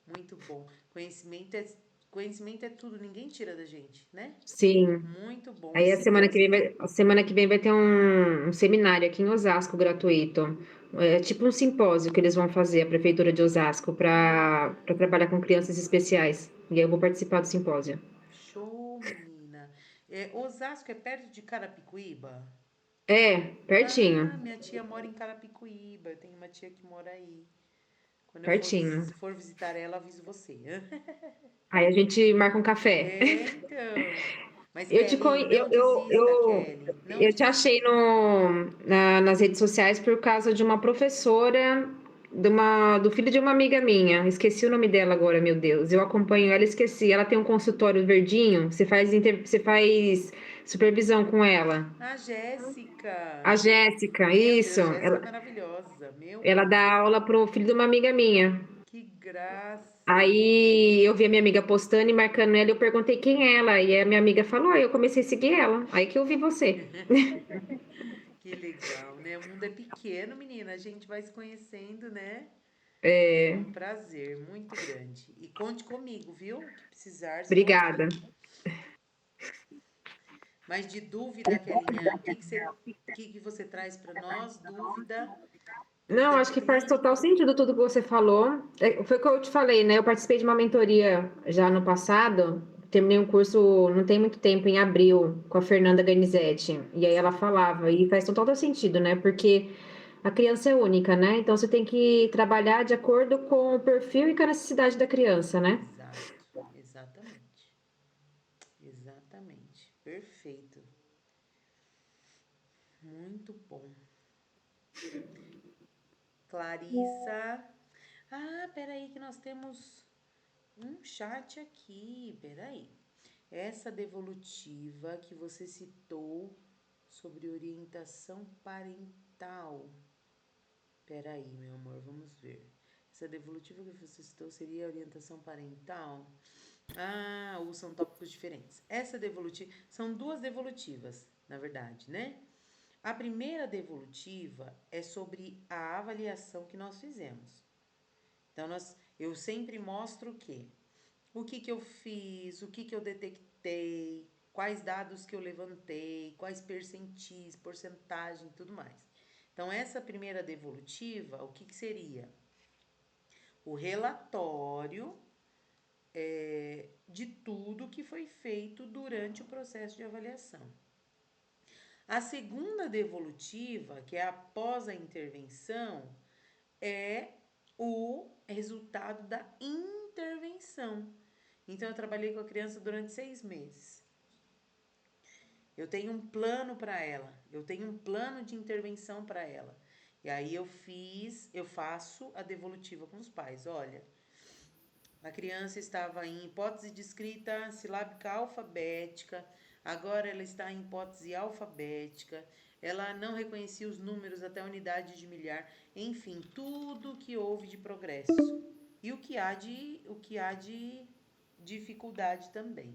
muito bom. Conhecimento é tudo, ninguém tira da gente, né? Sim. Muito bom. E Aí a se semana que Deus. vem vai ter um seminário aqui em Osasco gratuito. É tipo um simpósio que eles vão fazer, a Prefeitura de Osasco, para trabalhar com crianças especiais. E aí eu vou participar do simpósio. Show, menina. Osasco é perto de Carapicuíba? É, Ah, pertinho, minha tia mora em Carapicuíba. Eu tenho uma tia que mora aí. Quando eu pertinho. for visitar ela, aviso você. Aí a gente marca um café. Então. Mas, Eu te Kelly, conhe... não desista, Kelly. Não eu te achei desista. nas redes sociais por causa de uma professora do filho de uma amiga minha. Esqueci o nome dela agora, meu Deus. Eu acompanho ela, esqueci. Ela tem um consultório verdinho. Você faz supervisão com ela. A A Jéssica. Jéssica, Meu isso. Deus, Jéssica é maravilhosa. Meu Ela Deus. dá aula pro filho de uma amiga minha. Que graça. Aí eu vi a minha amiga postando e marcando ela, e eu perguntei quem é ela, e a minha amiga falou, eu comecei a seguir ela, aí que eu vi você. Que legal, né? O mundo é pequeno, menina. A gente vai se conhecendo, né? É É, um prazer muito grande. E conte comigo, viu? O que precisar, estou aqui. obrigada. Mas de dúvida, Kelinha, que você traz para nós? Dúvida? Não, Dúvida acho que faz total clínica? sentido tudo que você falou. Foi o que eu te falei, né? Eu participei de uma mentoria já no passado, terminei um curso não tem muito tempo, em abril, com a FernandaGanizetti. E aí ela Sim, falava, e faz total sentido, né? Porque a criança é única, né? Então você tem que trabalhar de acordo com o perfil e com a necessidade da criança, né? exato, exatamente. Exatamente. Perfeito. Muito bom. Clarissa. Ah, peraí, que nós temos um chat aqui. Peraí. Essa devolutiva que você citou sobre orientação parental. Peraí, meu amor, vamos ver. Essa devolutiva que você citou seria orientação parental? Ah, ou são tópicos diferentes. Essa devolutiva. São duas devolutivas, na verdade, né? A primeira devolutiva é sobre a avaliação que nós fizemos. Então, eu sempre mostro o quê? O que eu fiz, o que eu detectei, quais dados que eu levantei, quais percentis, porcentagem e tudo mais. Então, essa primeira devolutiva, o que seria? O relatório de tudo que foi feito durante o processo de avaliação. A segunda devolutiva, que é após a intervenção, é o resultado da intervenção. Então, eu trabalhei com a criança durante 6 meses. Eu tenho um plano para ela, eu tenho um plano de intervenção para ela. E aí eu faço a devolutiva com os pais. Olha, a criança estava em hipótese de escrita silábica alfabética, agora ela está em hipótese alfabética, ela não reconhecia os números até a unidade de milhar, enfim, tudo que houve de progresso. E o que há de dificuldade também.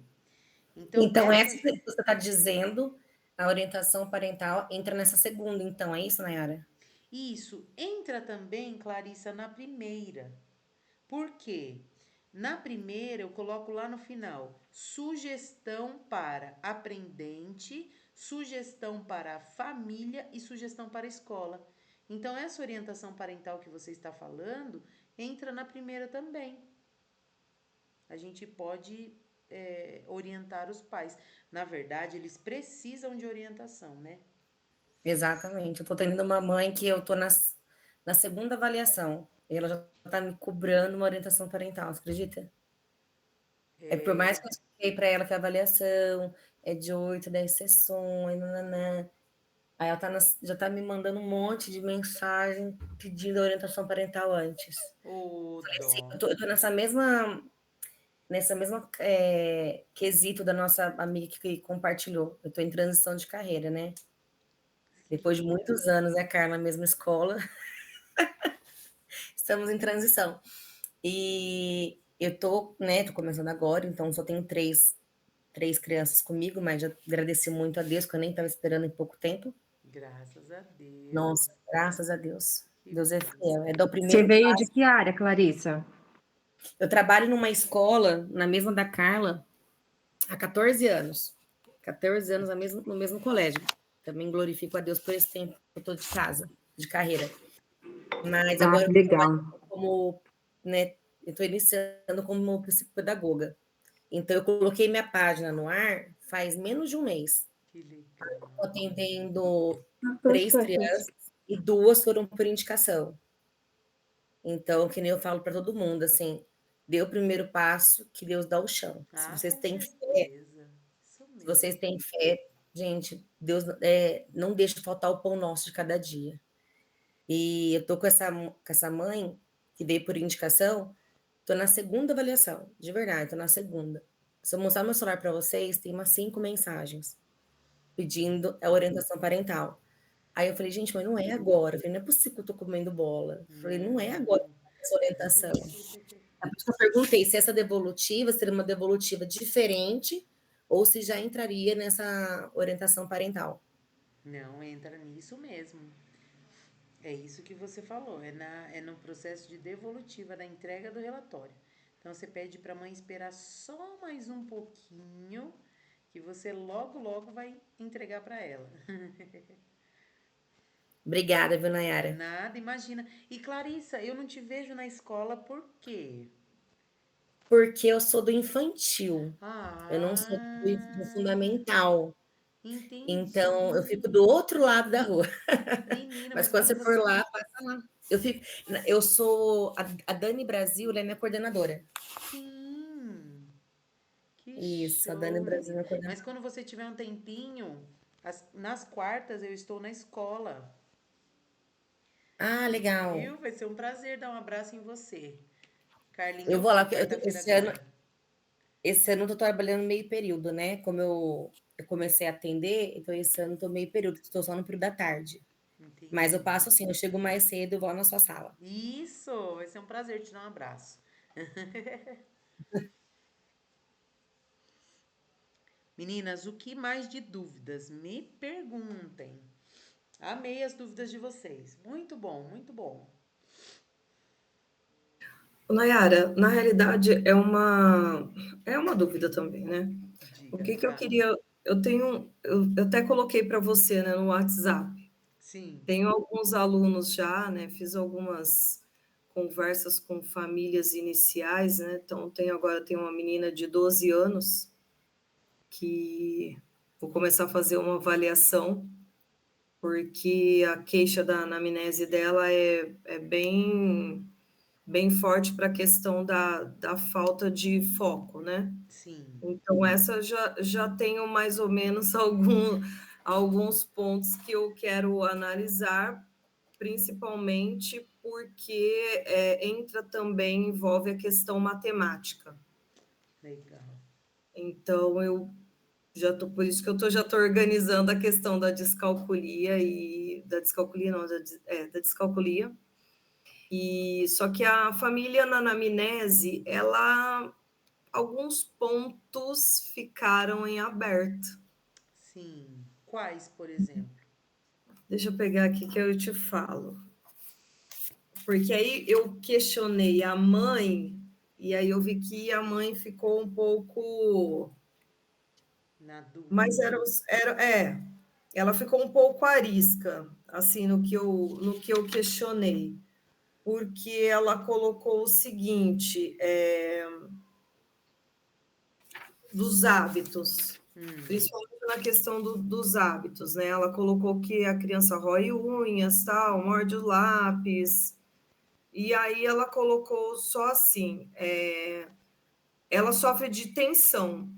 Então, Então, essa que você está dizendo, a orientação parental, entra nessa segunda, então, é isso, Nayara? isso entra também, Clarissa, na primeira. Por quê? Na primeira, eu coloco lá no final: sugestão para aprendente, sugestão para a família e sugestão para a escola. Então, essa orientação parental que você está falando entra na primeira também. A gente pode orientar os pais. Na verdade, eles precisam de orientação, né? Exatamente. Eu estou tendo uma mãe que eu estou na segunda avaliação, e ela já está me cobrando uma orientação parental, você acredita? Por mais que eu expliquei para ela que a avaliação é de 8, 10 sessões, nananã. Aí ela já está me mandando um monte de mensagem pedindo orientação parental antes. Ô, Falei assim, dó. eu tô nessa mesma quesito da nossa amiga que compartilhou. Eu estou em transição de carreira, né? Depois de muitos anos, né, Carla, na mesma escola, estamos em transição. E eu tô começando agora, então só tenho três crianças comigo, mas já agradeci muito a Deus, que eu nem estava esperando em pouco tempo. Graças a Deus. Nossa, graças a Deus. Que Deus é bom. fiel. É do Você primeiro veio de passo. que área, Clarissa? Eu trabalho numa escola, na mesma da Carla, há 14 anos. 14 anos no mesmo colégio. Também glorifico a Deus por esse tempo que eu estou de casa, de carreira. Mas Ah, agora que eu estou legal. como, né, eu estou iniciando como psicopedagoga. Então, eu coloquei minha página no ar faz menos de um mês. Que legal. Tô atendendo 3 crianças e 2 foram por indicação. Então, que nem eu falo para todo mundo, assim, dê o primeiro passo que Deus dá o chão. Se Ah, vocês com têm fé, certeza. Isso se mesmo. vocês têm fé, gente, Deus não deixa faltar o pão nosso de cada dia. E eu tô com essa mãe que veio por indicação, tô na segunda avaliação, de verdade, tô na segunda. Se eu mostrar meu celular para vocês, tem umas 5 mensagens pedindo a orientação parental. Aí eu falei, gente, mas não é agora. Eu falei, não é possível que eu tô comendo bola. Eu falei, não é agora Não. essa orientação. É por isso que eu perguntei se essa devolutiva seria uma devolutiva diferente ou se já entraria nessa orientação parental. Não, entra nisso mesmo. É isso que você falou, é no processo de devolutiva da entrega do relatório. Então você pede para a mãe esperar só mais um pouquinho, que você logo, logo vai entregar para ela. Obrigada, viu, Nayara? Nada, imagina. E Clarissa, eu não te vejo na escola por quê? Porque eu sou do infantil, eu não sou do Ah, fundamental. Então, eu entendi. fico do outro lado da rua. Menina, Mas mas quando quando você for você. lá, passa lá. Eu sou a Dani Brasil, ela é minha coordenadora. Sim, que Isso, a Dani show, Brasil é menina. minha Mas coordenadora. quando você tiver um tempinho, nas quartas eu estou na escola. Ah, legal. Viu? Vai ser um prazer dar um abraço em você. Carlinha, Eu eu vou lá, vou porque quarta-feira agora. esse ano eu tô trabalhando meio período, né? Como eu comecei a atender, então esse ano eu tô meio período, estou só no período da tarde. Mas eu Entendi. passo assim, eu chego mais cedo e vou lá na sua sala. Isso, vai ser um prazer te dar um abraço. Meninas, o que mais de dúvidas? Me perguntem. Amei as dúvidas de vocês. Muito bom, muito bom. Nayara, na realidade é uma dúvida também, né? O Diga, me que que eu fala. queria, eu até coloquei para você, né, no WhatsApp. Sim, Tenho alguns alunos já, né? Fiz algumas conversas com famílias iniciais, né? Então tem uma menina de 12 anos que vou começar a fazer uma avaliação, porque a queixa da anamnese dela é bem forte para a questão da falta de foco, né? sim. Então, essa já tenho mais ou menos alguns pontos que eu quero analisar, principalmente porque entra também, envolve a questão matemática. Legal. Então, eu por isso que já estou organizando a questão da descalculia e da descalculia, não, da descalculia. E só que a família na anamnese, alguns pontos ficaram em aberto. Sim. Quais, por exemplo? Deixa eu pegar aqui que eu te falo. Porque aí eu questionei a mãe, e aí eu vi que a mãe ficou um pouco. Na Mas dúvida. ela ficou um pouco arisca, assim, no que eu questionei. Porque ela colocou o seguinte, dos hábitos, Hum, principalmente na questão dos hábitos, né? Ela colocou que a criança rói unhas, tal, morde o lápis, e aí ela colocou só assim, ela sofre de tensão.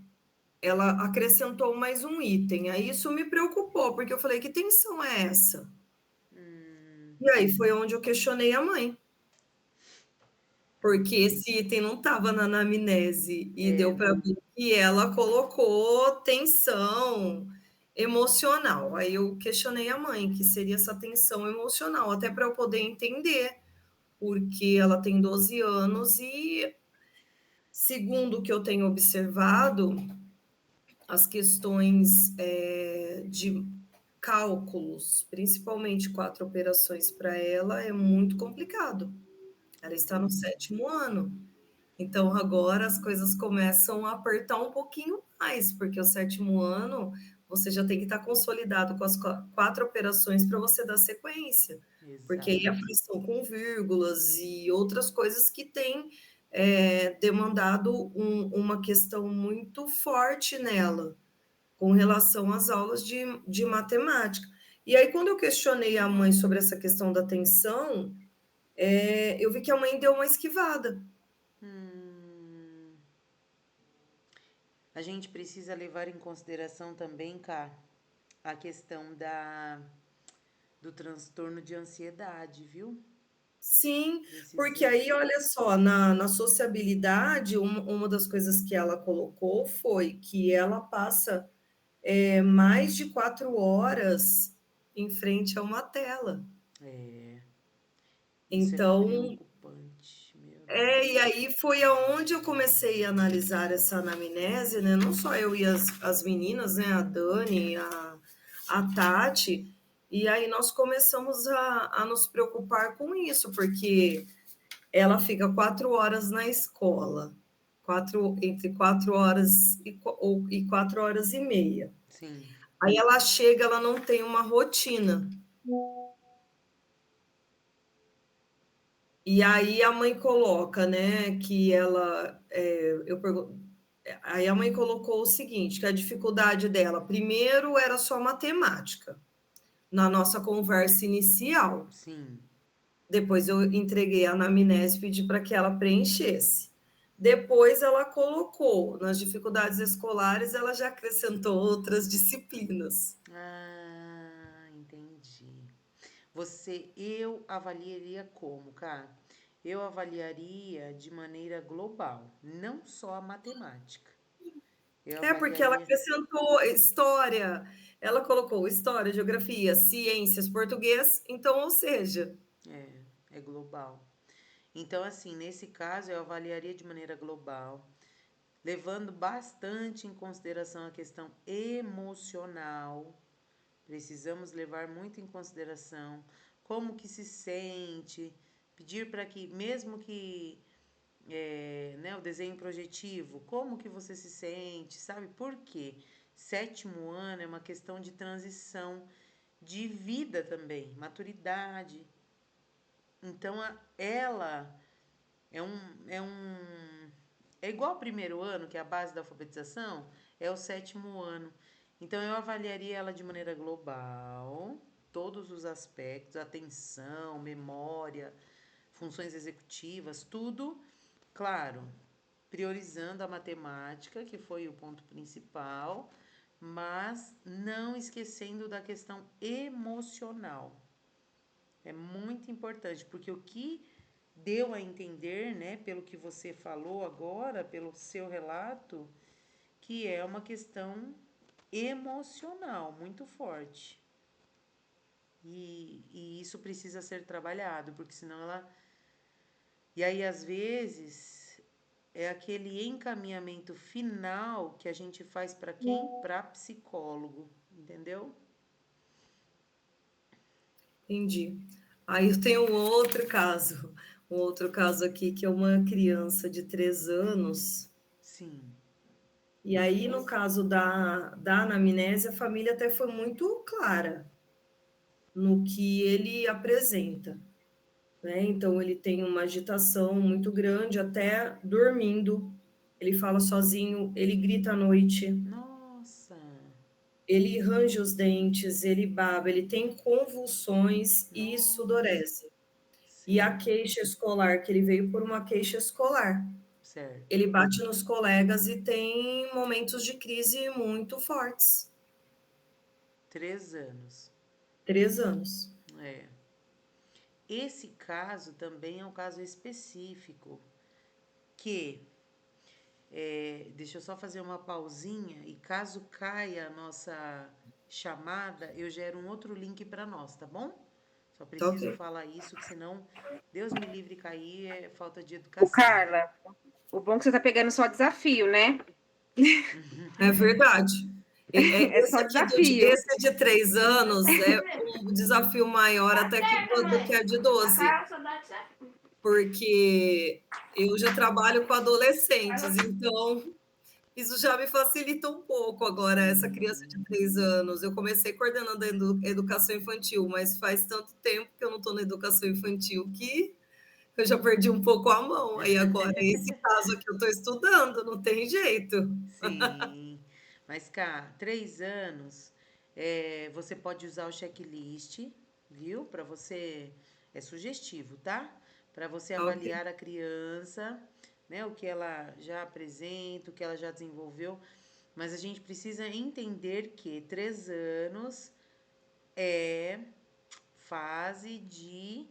Ela acrescentou mais um item. Aí isso me preocupou, porque eu falei, que tensão é essa? hum, E aí foi onde eu questionei a mãe, porque esse item não estava na anamnese e deu para não. ver que ela colocou tensão emocional. Aí eu questionei a mãe, que seria essa tensão emocional, até para eu poder entender, porque ela tem 12 anos e, segundo o que eu tenho observado, as questões de cálculos, principalmente 4 operações para ela, é muito complicado. Ela está no Entendi. 7º ano. Então, agora as coisas começam a apertar um pouquinho mais, porque o 7º ano você já tem que estar consolidado com as 4 operações para você dar sequência, porque aí a Exatamente. fração com vírgulas e outras coisas que têm demandado uma questão muito forte nela. com relação às aulas de matemática. E aí, quando eu questionei a mãe sobre essa questão da atenção, eu vi que a mãe deu uma esquivada. A gente precisa levar em consideração também, Cá, a questão do transtorno de ansiedade, viu? Sim, porque Precisa. aí, olha só, na sociabilidade, uma das coisas que ela colocou foi que ela passa mais de 4 horas em frente a uma tela. Isso é Então, preocupante, meu Deus. e aí foi aonde eu comecei a analisar essa anamnese, né? Não só eu e as meninas, né? A Dani, a Tati, e aí nós começamos a nos preocupar com isso, porque ela fica 4 horas na escola, entre 4 horas e 4 horas e meia. Sim. Aí ela chega, ela não tem uma rotina. E aí a mãe coloca, né, que ela, aí a mãe colocou o seguinte, que a dificuldade dela, primeiro era só matemática, na nossa conversa inicial. Sim. Depois eu entreguei a anamnese e pedi para que ela preenchesse. Depois ela colocou, nas dificuldades escolares, ela já acrescentou outras disciplinas. Entendi. Eu avaliaria como, cara? Eu avaliaria de maneira global, não só a matemática. Eu Porque ela avaliaria. acrescentou história, ela colocou história, geografia, ciências, português, então, ou seja, É global. Então, assim, nesse caso, eu avaliaria de maneira global, levando bastante em consideração a questão emocional. Precisamos levar muito em consideração como que se sente, pedir para que, mesmo que né, o desenho projetivo, como que você se sente, sabe? Por quê? 7º ano é uma questão de transição de vida também, maturidade. Então, ela é igual ao 1º ano, que é a base da alfabetização, é o 7º ano. Então, eu avaliaria ela de maneira global, todos os aspectos, atenção, memória, funções executivas, tudo, claro, priorizando a matemática, que foi o ponto principal, mas não esquecendo da questão emocional. É muito importante, porque o que deu a entender, né, pelo que você falou agora, pelo seu relato, que é uma questão emocional muito forte. E isso precisa ser trabalhado, porque senão ela. E aí, às vezes, é aquele encaminhamento final que a gente faz para quem? Para psicólogo, entendeu? entendi. Aí eu tenho um outro caso aqui, que é uma criança de 3 anos, Sim. e aí, no caso da anamnese, a família até foi muito clara no que ele apresenta, né? Então, ele tem uma agitação muito grande, até dormindo, ele fala sozinho, ele grita à noite, Nossa. ele range os dentes, ele baba, ele tem convulsões e Nossa. sudorese. E a Sim. queixa escolar, que ele veio por uma queixa escolar. Certo. Ele bate nos colegas e tem momentos de crise muito fortes. 3 anos. 3 anos. É. Esse caso também é um caso específico que deixa eu só fazer uma pausinha e caso caia a nossa chamada, eu gero um outro link para nós, tá bom? Só Tá preciso ok. falar isso, que senão Deus me livre cair é falta de Ô, educação. Carla, o bom é que você tá pegando só desafio, né? É verdade. É só desafio. Esse de 3 anos é um desafio maior até do que a de 12, porque eu já trabalho com adolescentes, então isso já me facilita um pouco agora, essa criança de Sim. 3 anos. Eu comecei coordenando a educação infantil, mas faz tanto tempo que eu não estou na educação infantil que eu já perdi um pouco a mão. Aí agora, esse caso aqui eu estou estudando, não tem jeito. Sim. Mas, cá, 3 anos, você pode usar o checklist, viu? Para você, é sugestivo, tá? Para você Ok. avaliar a criança, né? O que ela já apresenta, o que ela já desenvolveu. Mas a gente precisa entender que 3 anos é fase de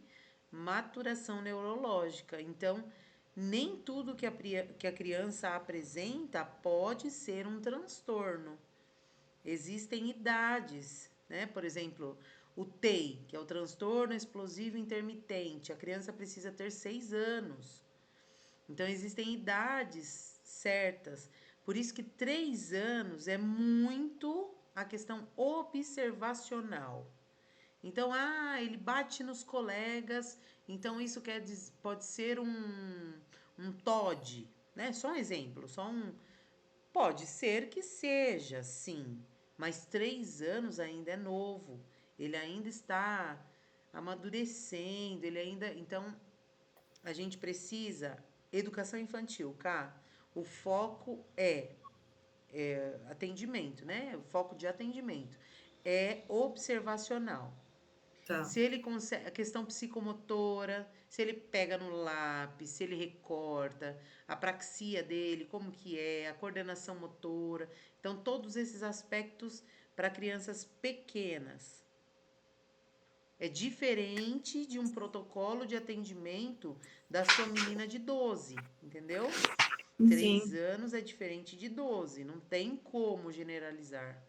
maturação neurológica. Então, nem tudo que a criança apresenta pode ser um transtorno. Existem idades, né? Por exemplo, o TEI, que é o transtorno explosivo intermitente. A criança precisa ter 6 anos. Então, existem idades certas. Por isso que 3 anos é muito a questão observacional. Então, ele bate nos colegas, então isso pode ser um TOD, né? Só um exemplo, pode ser que seja, sim, mas 3 anos ainda é novo, ele ainda está amadurecendo, então, a gente precisa, educação infantil, cá, o foco é atendimento, né? O foco de atendimento é observacional. Tá. Se ele consegue, a questão psicomotora, se ele pega no lápis, se ele recorta, a praxia dele, como que é, a coordenação motora. Então, todos esses aspectos para crianças pequenas. É diferente de um protocolo de atendimento da sua menina de 12, entendeu? três Sim. anos é diferente de 12, não tem como generalizar.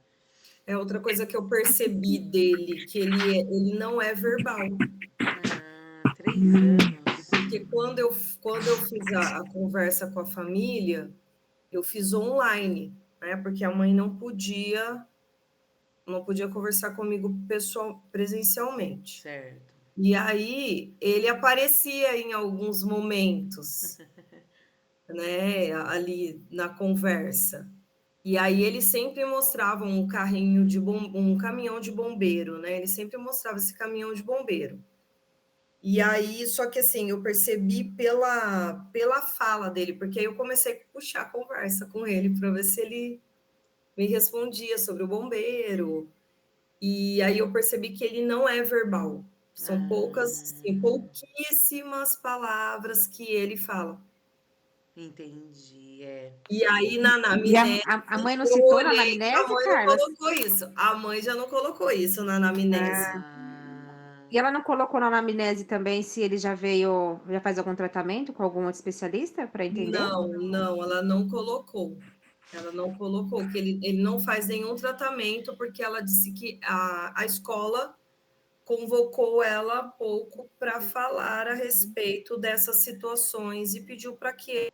É outra coisa que eu percebi dele, que ele não é verbal. 3 anos. Porque quando eu fiz a conversa com a família, eu fiz online, né? Porque a mãe não podia conversar comigo presencialmente. Certo. E aí ele aparecia em alguns momentos, né? Ali na conversa. E aí ele sempre mostrava um caminhão de bombeiro, né? Ele sempre mostrava esse caminhão de bombeiro. E aí, só que assim, eu percebi pela fala dele, porque aí eu comecei a puxar a conversa com ele para ver se ele me respondia sobre o bombeiro. E aí eu percebi que ele não é verbal. São assim, Ah, pouquíssimas palavras que ele fala. entendi. E aí na E anamnese a mãe não eu citou na olhei, a anamnese, mãe não Carlos? colocou isso. A mãe já não colocou isso na anamnese. E ela não colocou na anamnese também se ele já faz algum tratamento com algum outro especialista para entender? Não, não, ela não colocou. Ela não colocou que ele não faz nenhum tratamento, porque ela disse que a escola convocou ela há pouco para falar a respeito dessas situações e pediu para que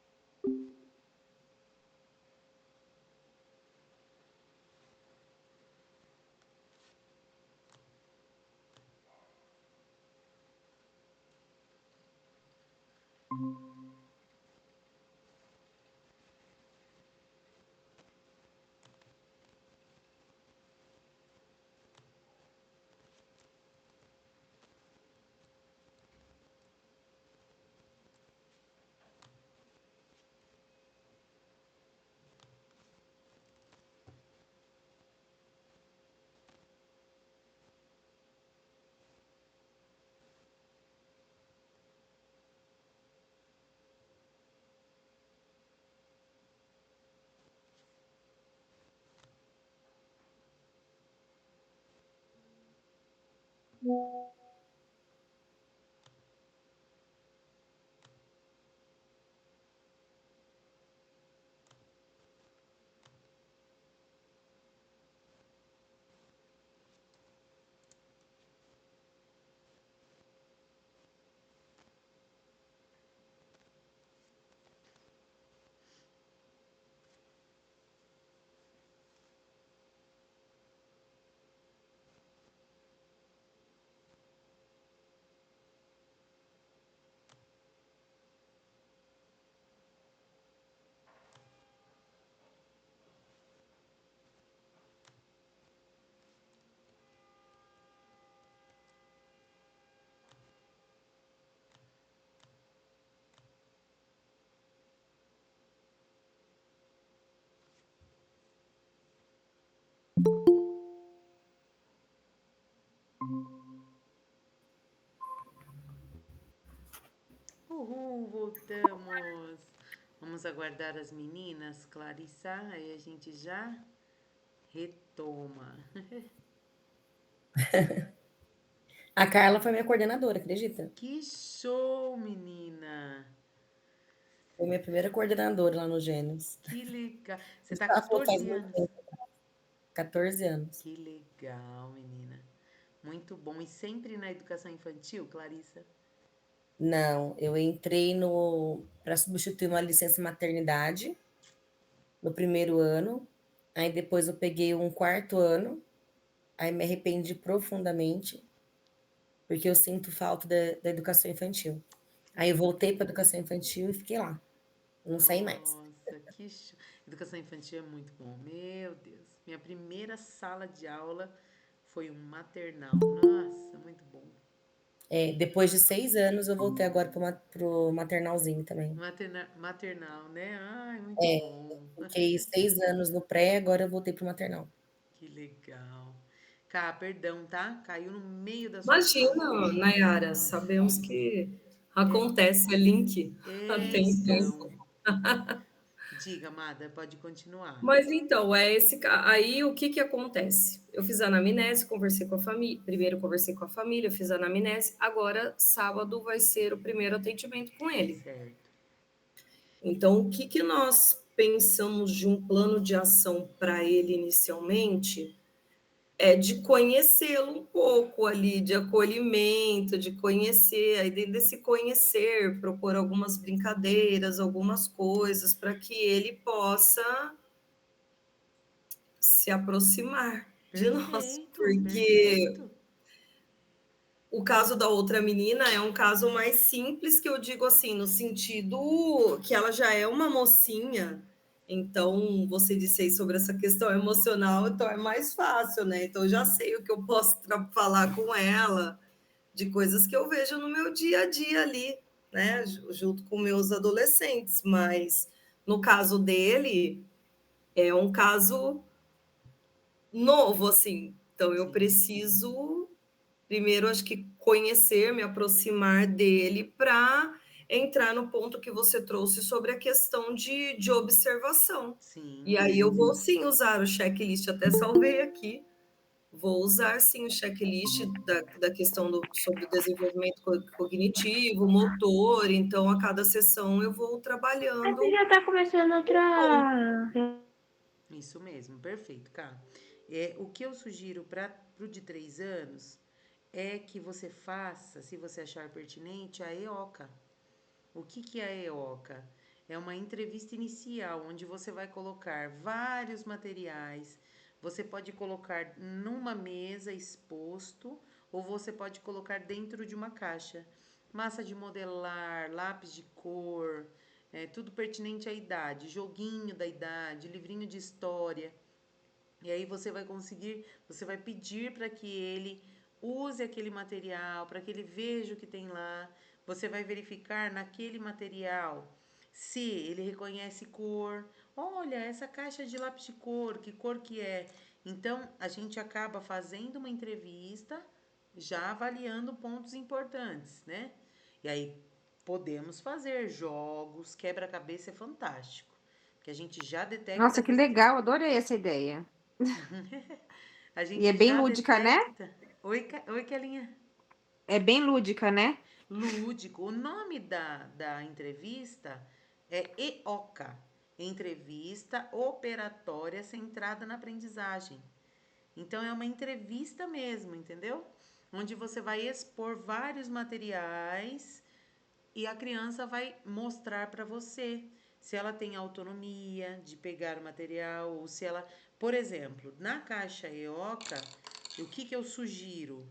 Uhul, voltamos. Vamos aguardar as meninas, Clarissa, aí a gente já retoma. A Carla foi minha coordenadora, acredita? Que show, menina! Foi minha primeira coordenadora lá no Gênios. Que legal. Você Isso tá ela falou faz 14 muito anos. tempo, 14 anos. Que legal, menina. Muito bom. E sempre na educação infantil, Clarissa? Não, eu entrei no para substituir uma licença maternidade no primeiro ano, aí depois eu peguei um quarto ano, aí me arrependi profundamente, porque eu sinto falta da educação infantil. Aí eu voltei para educação infantil e fiquei lá, não saí mais. Nossa, que show. Educação infantil é muito bom. Meu Deus. Minha primeira sala de aula foi um maternal. Nossa, muito bom. Depois de 6 anos eu voltei agora pro maternalzinho também. Maternal, né? Ai, muito bom. Fiquei 6 anos no pré, agora eu voltei pro maternal. Que legal. Cá, perdão, tá? Caiu no meio da sua fala. Imagina, Nayara, sabemos que acontece, é link, tem Então, tempo. diga, Amada, pode continuar. Mas então, aí o que que acontece? Eu fiz a anamnese, conversei com a família, primeiro conversei com a família, fiz a anamnese, agora sábado vai ser o primeiro atendimento com ele. Certo. Então, o que que nós pensamos de um plano de ação para ele inicialmente? É de conhecê-lo um pouco ali, de acolhimento, de conhecer, aí dentro desse conhecer, propor algumas brincadeiras, algumas coisas, para que ele possa se aproximar de nós, Perfeito, porque perfeito. o caso da outra menina é um caso mais simples, que eu digo assim, no sentido que ela já é uma mocinha, então você disse aí sobre essa questão emocional, então é mais fácil, né? Então eu já sei o que eu posso falar com ela, de coisas que eu vejo no meu dia a dia ali, né? Junto com meus adolescentes, mas no caso dele, é um caso novo, assim. Então eu Sim, preciso primeiro, acho que conhecer, me aproximar dele para entrar no ponto que você trouxe sobre a questão de observação. E sim. aí eu vou sim usar o checklist, até salvei aqui. Vou usar sim o checklist da questão sobre o desenvolvimento cognitivo, motor. Então, a cada sessão eu vou trabalhando Você já tá começando outra. Isso mesmo, perfeito, cara. O que eu sugiro para o de 3 anos é que você faça, se você achar pertinente, a EOCA. O que, que é a EOCA? É uma entrevista inicial onde você vai colocar vários materiais. Você pode colocar numa mesa exposto ou você pode colocar dentro de uma caixa. Massa de modelar, lápis de cor, tudo pertinente à idade, joguinho da idade, livrinho de história. E aí você vai pedir para que ele use aquele material, para que ele veja o que tem lá. Você vai verificar naquele material se ele reconhece cor. Olha, essa caixa de lápis de cor, que cor que é? Então, a gente acaba fazendo uma entrevista, já avaliando pontos importantes, né? E aí podemos fazer jogos, quebra-cabeça é fantástico, que a gente já detecta Nossa, que que legal, adorei essa ideia. a E é gente bem já lúdica, né? detecta. Oi, Kelinha. É bem lúdica, né? Lúdico. O nome da entrevista é EOCA, Entrevista Operatória Centrada na Aprendizagem. Então é uma entrevista mesmo, entendeu? Onde você vai expor vários materiais e a criança vai mostrar para você se ela tem autonomia de pegar o material ou se ela, por exemplo, na caixa EOCA, o que eu sugiro?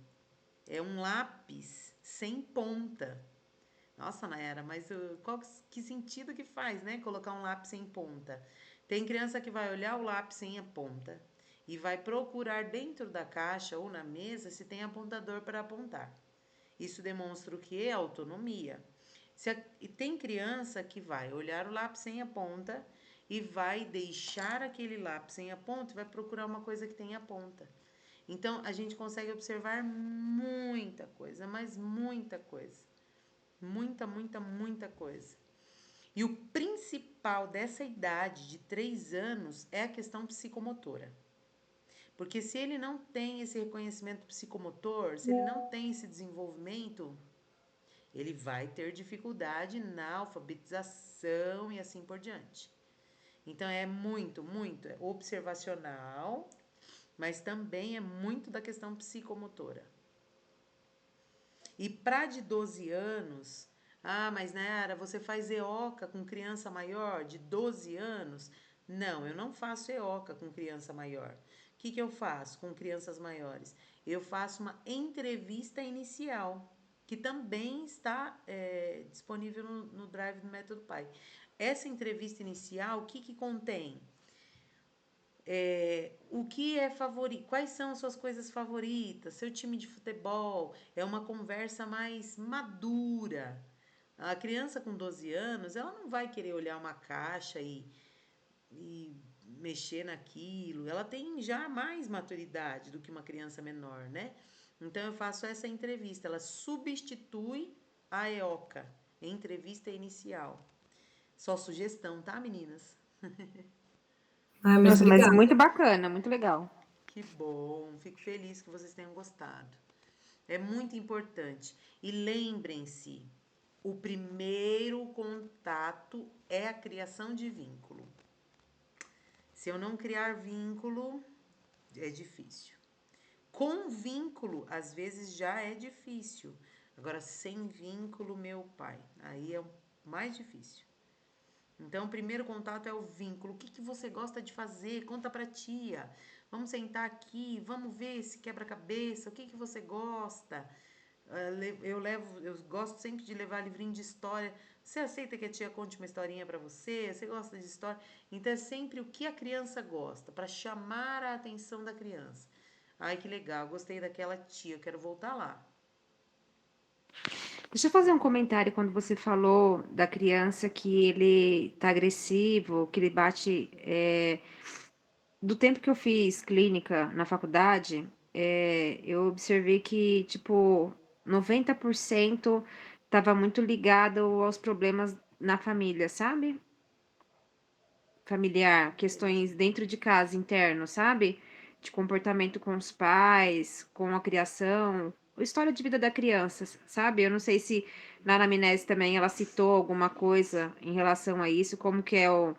É um lápis sem ponta. Nossa, Nayara, mas que sentido que faz, né? Colocar um lápis sem ponta. Tem criança que vai olhar o lápis sem a ponta e vai procurar dentro da caixa ou na mesa se tem apontador para apontar. Isso demonstra o que? Autonomia. E tem criança que vai olhar o lápis sem a ponta e vai deixar aquele lápis sem a ponta e vai procurar uma coisa que tenha ponta. Então, a gente consegue observar muita coisa, mas muita coisa. Muita, muita, muita coisa. E o principal dessa idade de 3 anos é a questão psicomotora. Porque se ele não tem esse reconhecimento psicomotor, se ele não tem esse desenvolvimento, ele vai ter dificuldade na alfabetização e assim por diante. Então é muito, muito observacional, mas também é muito da questão psicomotora. E para de 12 anos, mas Nayara, você faz EOCA com criança maior de 12 anos? Não, eu não faço EOCA com criança maior. O que eu faço com crianças maiores? Eu faço uma entrevista inicial, que também está disponível no Drive do Método Pai. Essa entrevista inicial, o que contém? O que é favorito? Quais são as suas coisas favoritas? Seu time de futebol? É uma conversa mais madura. A criança com 12 anos, ela não vai querer olhar uma caixa e mexer naquilo. Ela tem já mais maturidade do que uma criança menor, né? Então eu faço essa entrevista. Ela substitui a EOCA, entrevista inicial. Só sugestão, tá, meninas? Ai, mas Nossa, mas obrigada. muito bacana, muito legal. Que bom, fico feliz que vocês tenham gostado. É muito importante. E lembrem-se, o primeiro contato é a criação de vínculo. Se eu não criar vínculo, é difícil. Com vínculo, às vezes já é difícil. Agora, sem vínculo, meu pai, aí é o mais difícil. Então, o primeiro contato é o vínculo. O que você gosta de fazer? Conta pra tia. Vamos sentar aqui, vamos ver esse quebra-cabeça. O que você gosta? Eu gosto sempre de levar livrinho de história. Você aceita que a tia conte uma historinha pra você? Você gosta de história? Então, é sempre o que a criança gosta, para chamar a atenção da criança. Ai, que legal, gostei daquela tia, eu quero voltar lá. Deixa eu fazer um comentário quando você falou da criança que ele tá agressivo, que ele bate. Do tempo que eu fiz clínica na faculdade, eu observei que, tipo, 90% estava muito ligado aos problemas na família, sabe? Familiar, questões dentro de casa, interno, sabe? De comportamento com os pais, com a criação, a história de vida da criança, sabe? Eu não sei se na anamnese também ela citou alguma coisa em relação a isso, como que é o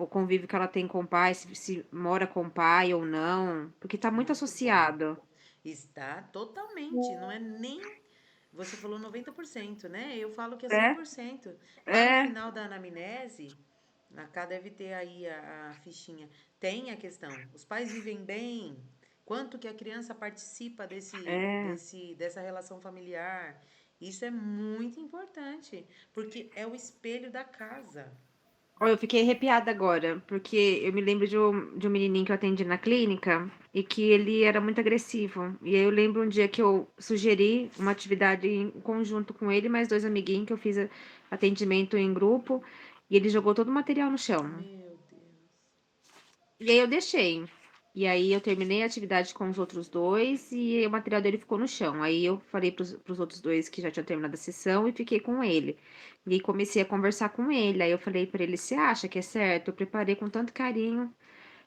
convívio que ela tem com o pai, se mora com o pai ou não, porque tá muito Muito bom. associado. Está totalmente, não é nem. Você falou 90%, né? Eu falo que é É, 100%. Lá no é, final da anamnese, a cá deve ter aí a fichinha. Tem a questão: os pais vivem bem? Quanto que a criança participa é. dessa relação familiar? Isso é muito importante, porque é o espelho da casa. Ó, eu fiquei arrepiada agora, porque eu me lembro de um menininho que eu atendi na clínica e que ele era muito agressivo. E aí eu lembro um dia que eu sugeri uma atividade em conjunto com ele, mais dois amiguinhos, que eu fiz atendimento em grupo, e ele jogou todo o material no chão. Meu Deus. E aí eu deixei. E aí eu terminei a atividade com os outros dois e o material dele ficou no chão. Aí eu falei pros outros dois que já tinham terminado a sessão e fiquei com ele. E aí comecei a conversar com ele. Aí eu falei pra ele: "Você acha que é certo? Eu preparei com tanto carinho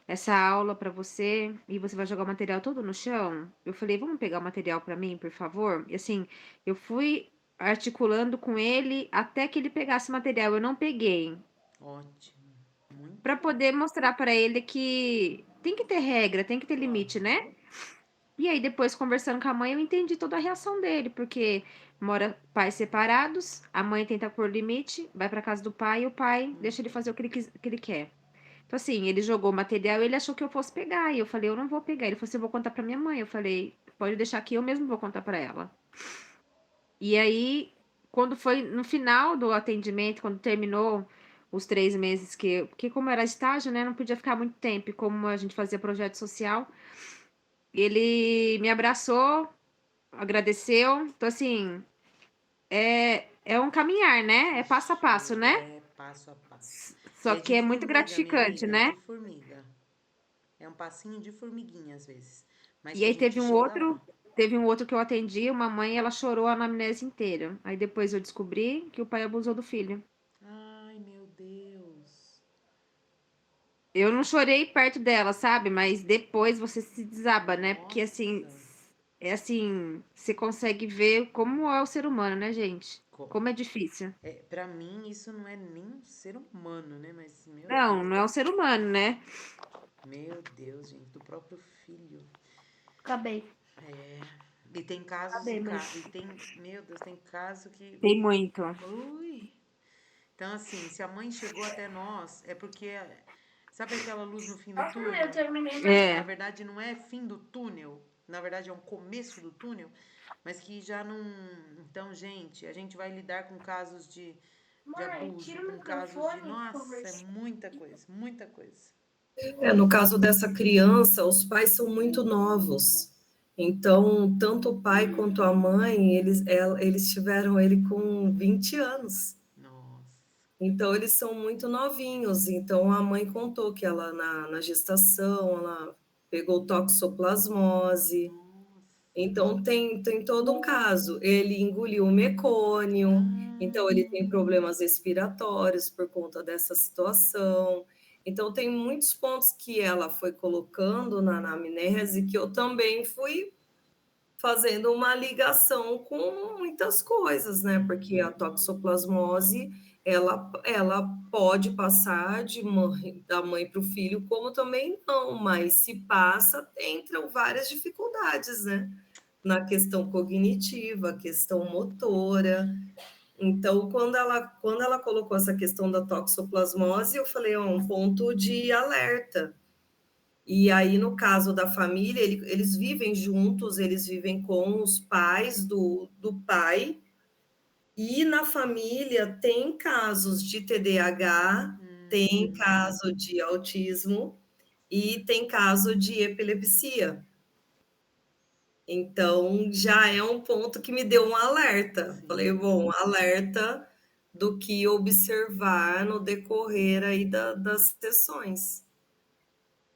essa aula pra você e você vai jogar o material todo no chão?" Eu falei: "Vamos pegar o material pra mim, por favor?" E assim, eu fui articulando com ele até que ele pegasse o material. Eu não peguei Ótimo. Muito para bom. poder mostrar para ele que tem que ter regra, tem que ter limite, né? Aham. E aí depois conversando com a mãe, eu entendi toda a reação dele, porque mora pais separados, a mãe tenta pôr limite, vai para casa do pai e o pai deixa ele fazer o que que ele quer. Então assim, ele jogou o material, ele achou que eu fosse pegar, e eu falei, eu não vou pegar. Ele falou assim, eu vou contar para minha mãe. Eu falei, pode deixar que eu mesmo vou contar para ela. E aí, quando foi no final do atendimento, quando terminou os 3 meses que como era estágio, né, não podia ficar muito tempo, e como a gente fazia projeto social, ele me abraçou, agradeceu. Então, assim, é um caminhar, né? É passo a passo, Ixi, né? é passo a passo. E Só é de que é muito formiga, minha gratificante, amiga, de né? formiga. É um passinho de formiguinha às vezes, mas E que a aí gente teve um chega outro, lá. teve um outro que eu atendi, uma mãe, ela chorou a anamnese inteira. Aí depois eu descobri que o pai abusou do filho. Ai, meu Deus. Eu não chorei perto dela, sabe? Mas depois você se desaba, né? Porque assim, Nossa. é assim, você consegue ver como é o ser humano, né, gente? Co- Como é difícil. Pra mim, isso não é nem um ser humano, né? Mas, meu Não, Deus. não é um ser humano, né? Meu Deus, gente, do próprio filho. Acabei, É. E tem casos acabei, mas e tem, meu Deus, tem caso que, tem muito. ui. Então, assim, se a mãe chegou até nós, é porque, sabe aquela luz no fim do túnel? Na É, verdade, não é fim do túnel, na verdade, é um começo do túnel, mas que já não. Então, gente, a gente vai lidar com casos de abuso, com casos de. Nossa, é muita coisa, muita coisa. No caso dessa criança, os pais são muito novos. Então, tanto o pai quanto a mãe, eles tiveram ele com 20 anos. Nossa, Então, eles são muito novinhos. Então, a mãe contou que ela, na gestação, ela pegou toxoplasmose. nossa. Então, tem todo um caso. Ele engoliu mecônio, então ele tem Ah, problemas respiratórios por conta dessa situação. Então, tem muitos pontos que ela foi colocando na anamnese que eu também fui fazendo uma ligação com muitas coisas, né? Porque a toxoplasmose, ela pode passar da mãe para o filho, como também não, mas se passa, entram várias dificuldades, né? Na questão cognitiva, questão motora. Então, quando ela colocou essa questão da toxoplasmose, eu falei, ó, um ponto de alerta. E aí, no caso da família, eles vivem juntos, eles vivem com os pais do pai, e na família tem casos de TDAH, tem hum, caso de autismo e tem caso de epilepsia. Então, já é um ponto que me deu um alerta. Falei, bom, sim. alerta do que observar no decorrer aí das sessões.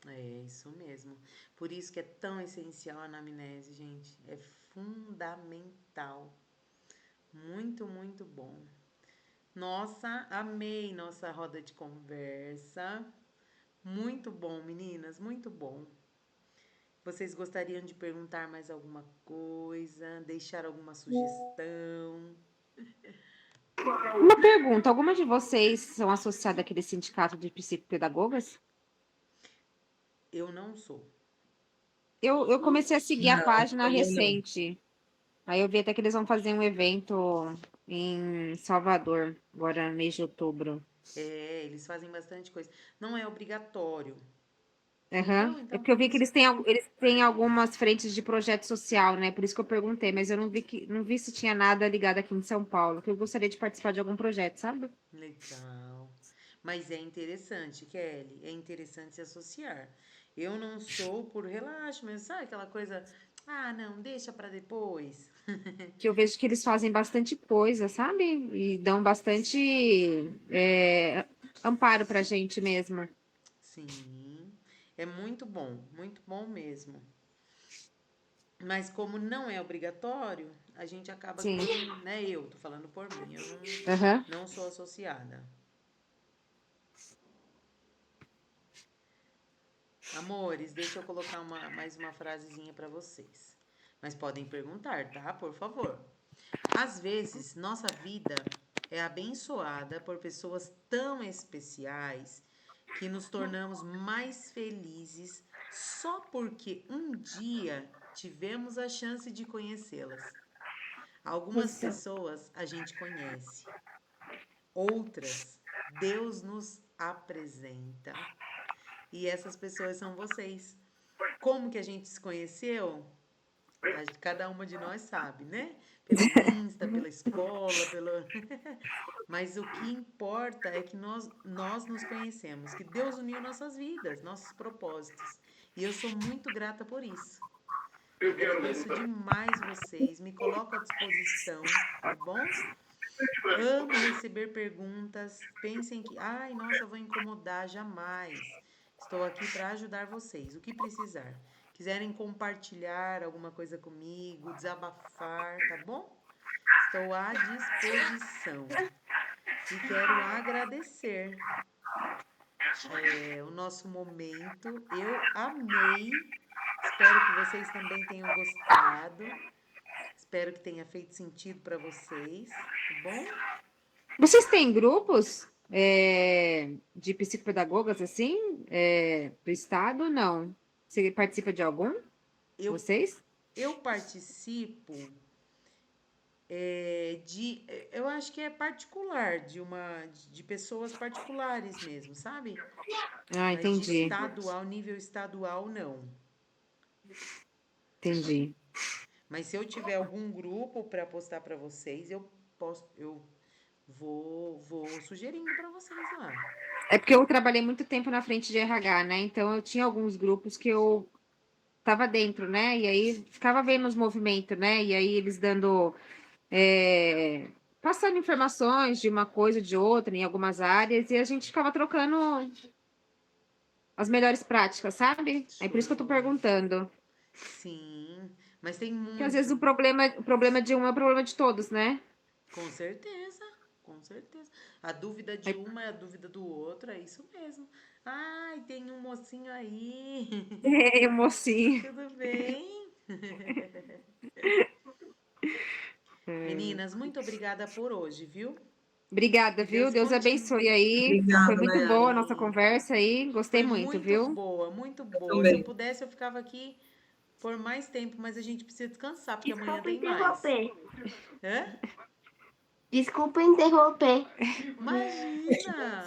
É isso mesmo. Por isso que é tão essencial a anamnese, gente. É fundamental. Muito, muito bom. Nossa, amei nossa roda de conversa. Muito bom, meninas, muito bom. Vocês gostariam de perguntar mais alguma coisa? Deixar alguma sugestão? uma pergunta: algumas de vocês são associadas àquele sindicato de psicopedagogas? Eu não sou. Eu comecei a seguir a Não, página também não. recente. Aí eu vi até que eles vão fazer um evento em Salvador, agora mês de outubro. É, eles fazem bastante coisa. Não é obrigatório, Aham. entendeu? É Então, porque eu por vi que isso. eles têm algumas frentes de projeto social, né? Por isso que eu perguntei, mas eu não vi se tinha nada ligado aqui em São Paulo, que eu gostaria de participar de algum projeto, sabe? Legal. Mas é interessante, Kelly, é interessante se associar. Eu não sou por relaxo, mas sabe aquela coisa, ah, não, deixa pra depois. Que eu vejo que eles fazem bastante coisa, sabe? E dão bastante amparo pra gente mesmo. Sim, é muito bom mesmo. Mas como não é obrigatório, a gente acaba que Sim. não, né? Eu tô falando por mim, eu Aham. não sou associada. Amores, deixa eu colocar mais uma frasezinha pra vocês. Mas podem perguntar, tá? Por favor. Às vezes, nossa vida é abençoada por pessoas tão especiais que nos tornamos mais felizes só porque um dia tivemos a chance de conhecê-las. Algumas Isso. pessoas a gente conhece, outras Deus nos apresenta. E essas pessoas são vocês. Como que a gente se conheceu? Cada uma de nós sabe, né? Pelo Insta, pela escola, pelo. Mas o que importa é que nós nos conhecemos, que Deus uniu nossas vidas, nossos propósitos. E eu sou muito grata por isso. Agradeço demais vocês, me coloco à disposição, tá bom? Amo receber perguntas. Pensem que, ai, nossa, eu vou incomodar, jamais. Estou aqui para ajudar vocês, o que precisar. quiserem compartilhar alguma coisa comigo, desabafar, tá bom? Estou à disposição. E quero agradecer o nosso momento. Eu amei. Espero que vocês também tenham gostado. Espero que tenha feito sentido para vocês, tá bom? Vocês têm grupos de psicopedagogas assim, do estado? Não. Você participa de algum? Eu, Vocês? eu participo eu acho que é particular, de pessoas particulares mesmo, sabe? Ah, Mas de entendi. estadual, nível estadual, não. Entendi. Mas se eu tiver algum grupo para postar para vocês, eu vou sugerindo para vocês lá. É porque eu trabalhei muito tempo na frente de RH, né? Então eu tinha alguns grupos que eu tava dentro, né? E aí ficava vendo os movimentos, né? E aí eles dando, passando informações de uma coisa ou de outra em algumas áreas, e a gente ficava trocando as melhores práticas, sabe? É por isso que eu tô Show. perguntando. Sim, mas tem Porque às vezes muito. o problema de um é o problema de todos, né? Com certeza, com certeza. A dúvida de Aí, uma é a dúvida do outro, é isso mesmo. Ai, tem um mocinho aí. mocinho. Tudo bem? Meninas, muito obrigada por hoje, viu? Obrigada, Que viu? Deus Deus continue. abençoe aí. Foi Obrigada, muito boa a Nayara. nossa conversa aí. Gostei Foi muito, muito viu? boa, muito Eu boa. Se eu também. pudesse, eu ficava aqui por mais tempo, mas a gente precisa descansar, porque amanhã Desculpa tem mais. interromper. Hã? Desculpa interromper. Imagina!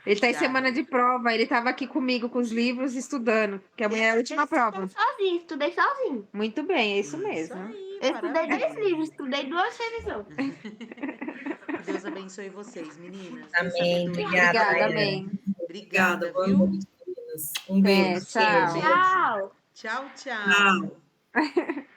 Ele tá em Já. semana de prova, ele estava aqui comigo com os livros estudando, que amanhã é a última prova. Estudei sozinho. Muito bem, é isso Isso mesmo. aí, Eu estudei 2 parabéns. livros, estudei 2 revisões. Que Deus abençoe vocês, meninas. Amém. Sabedoria. Obrigada, Obrigada, Nayara. amém. Obrigada, Boa viu? noite, meninas. Um beijo. Tchau. Beijo. Tchau. Tchau, tchau. Tchau.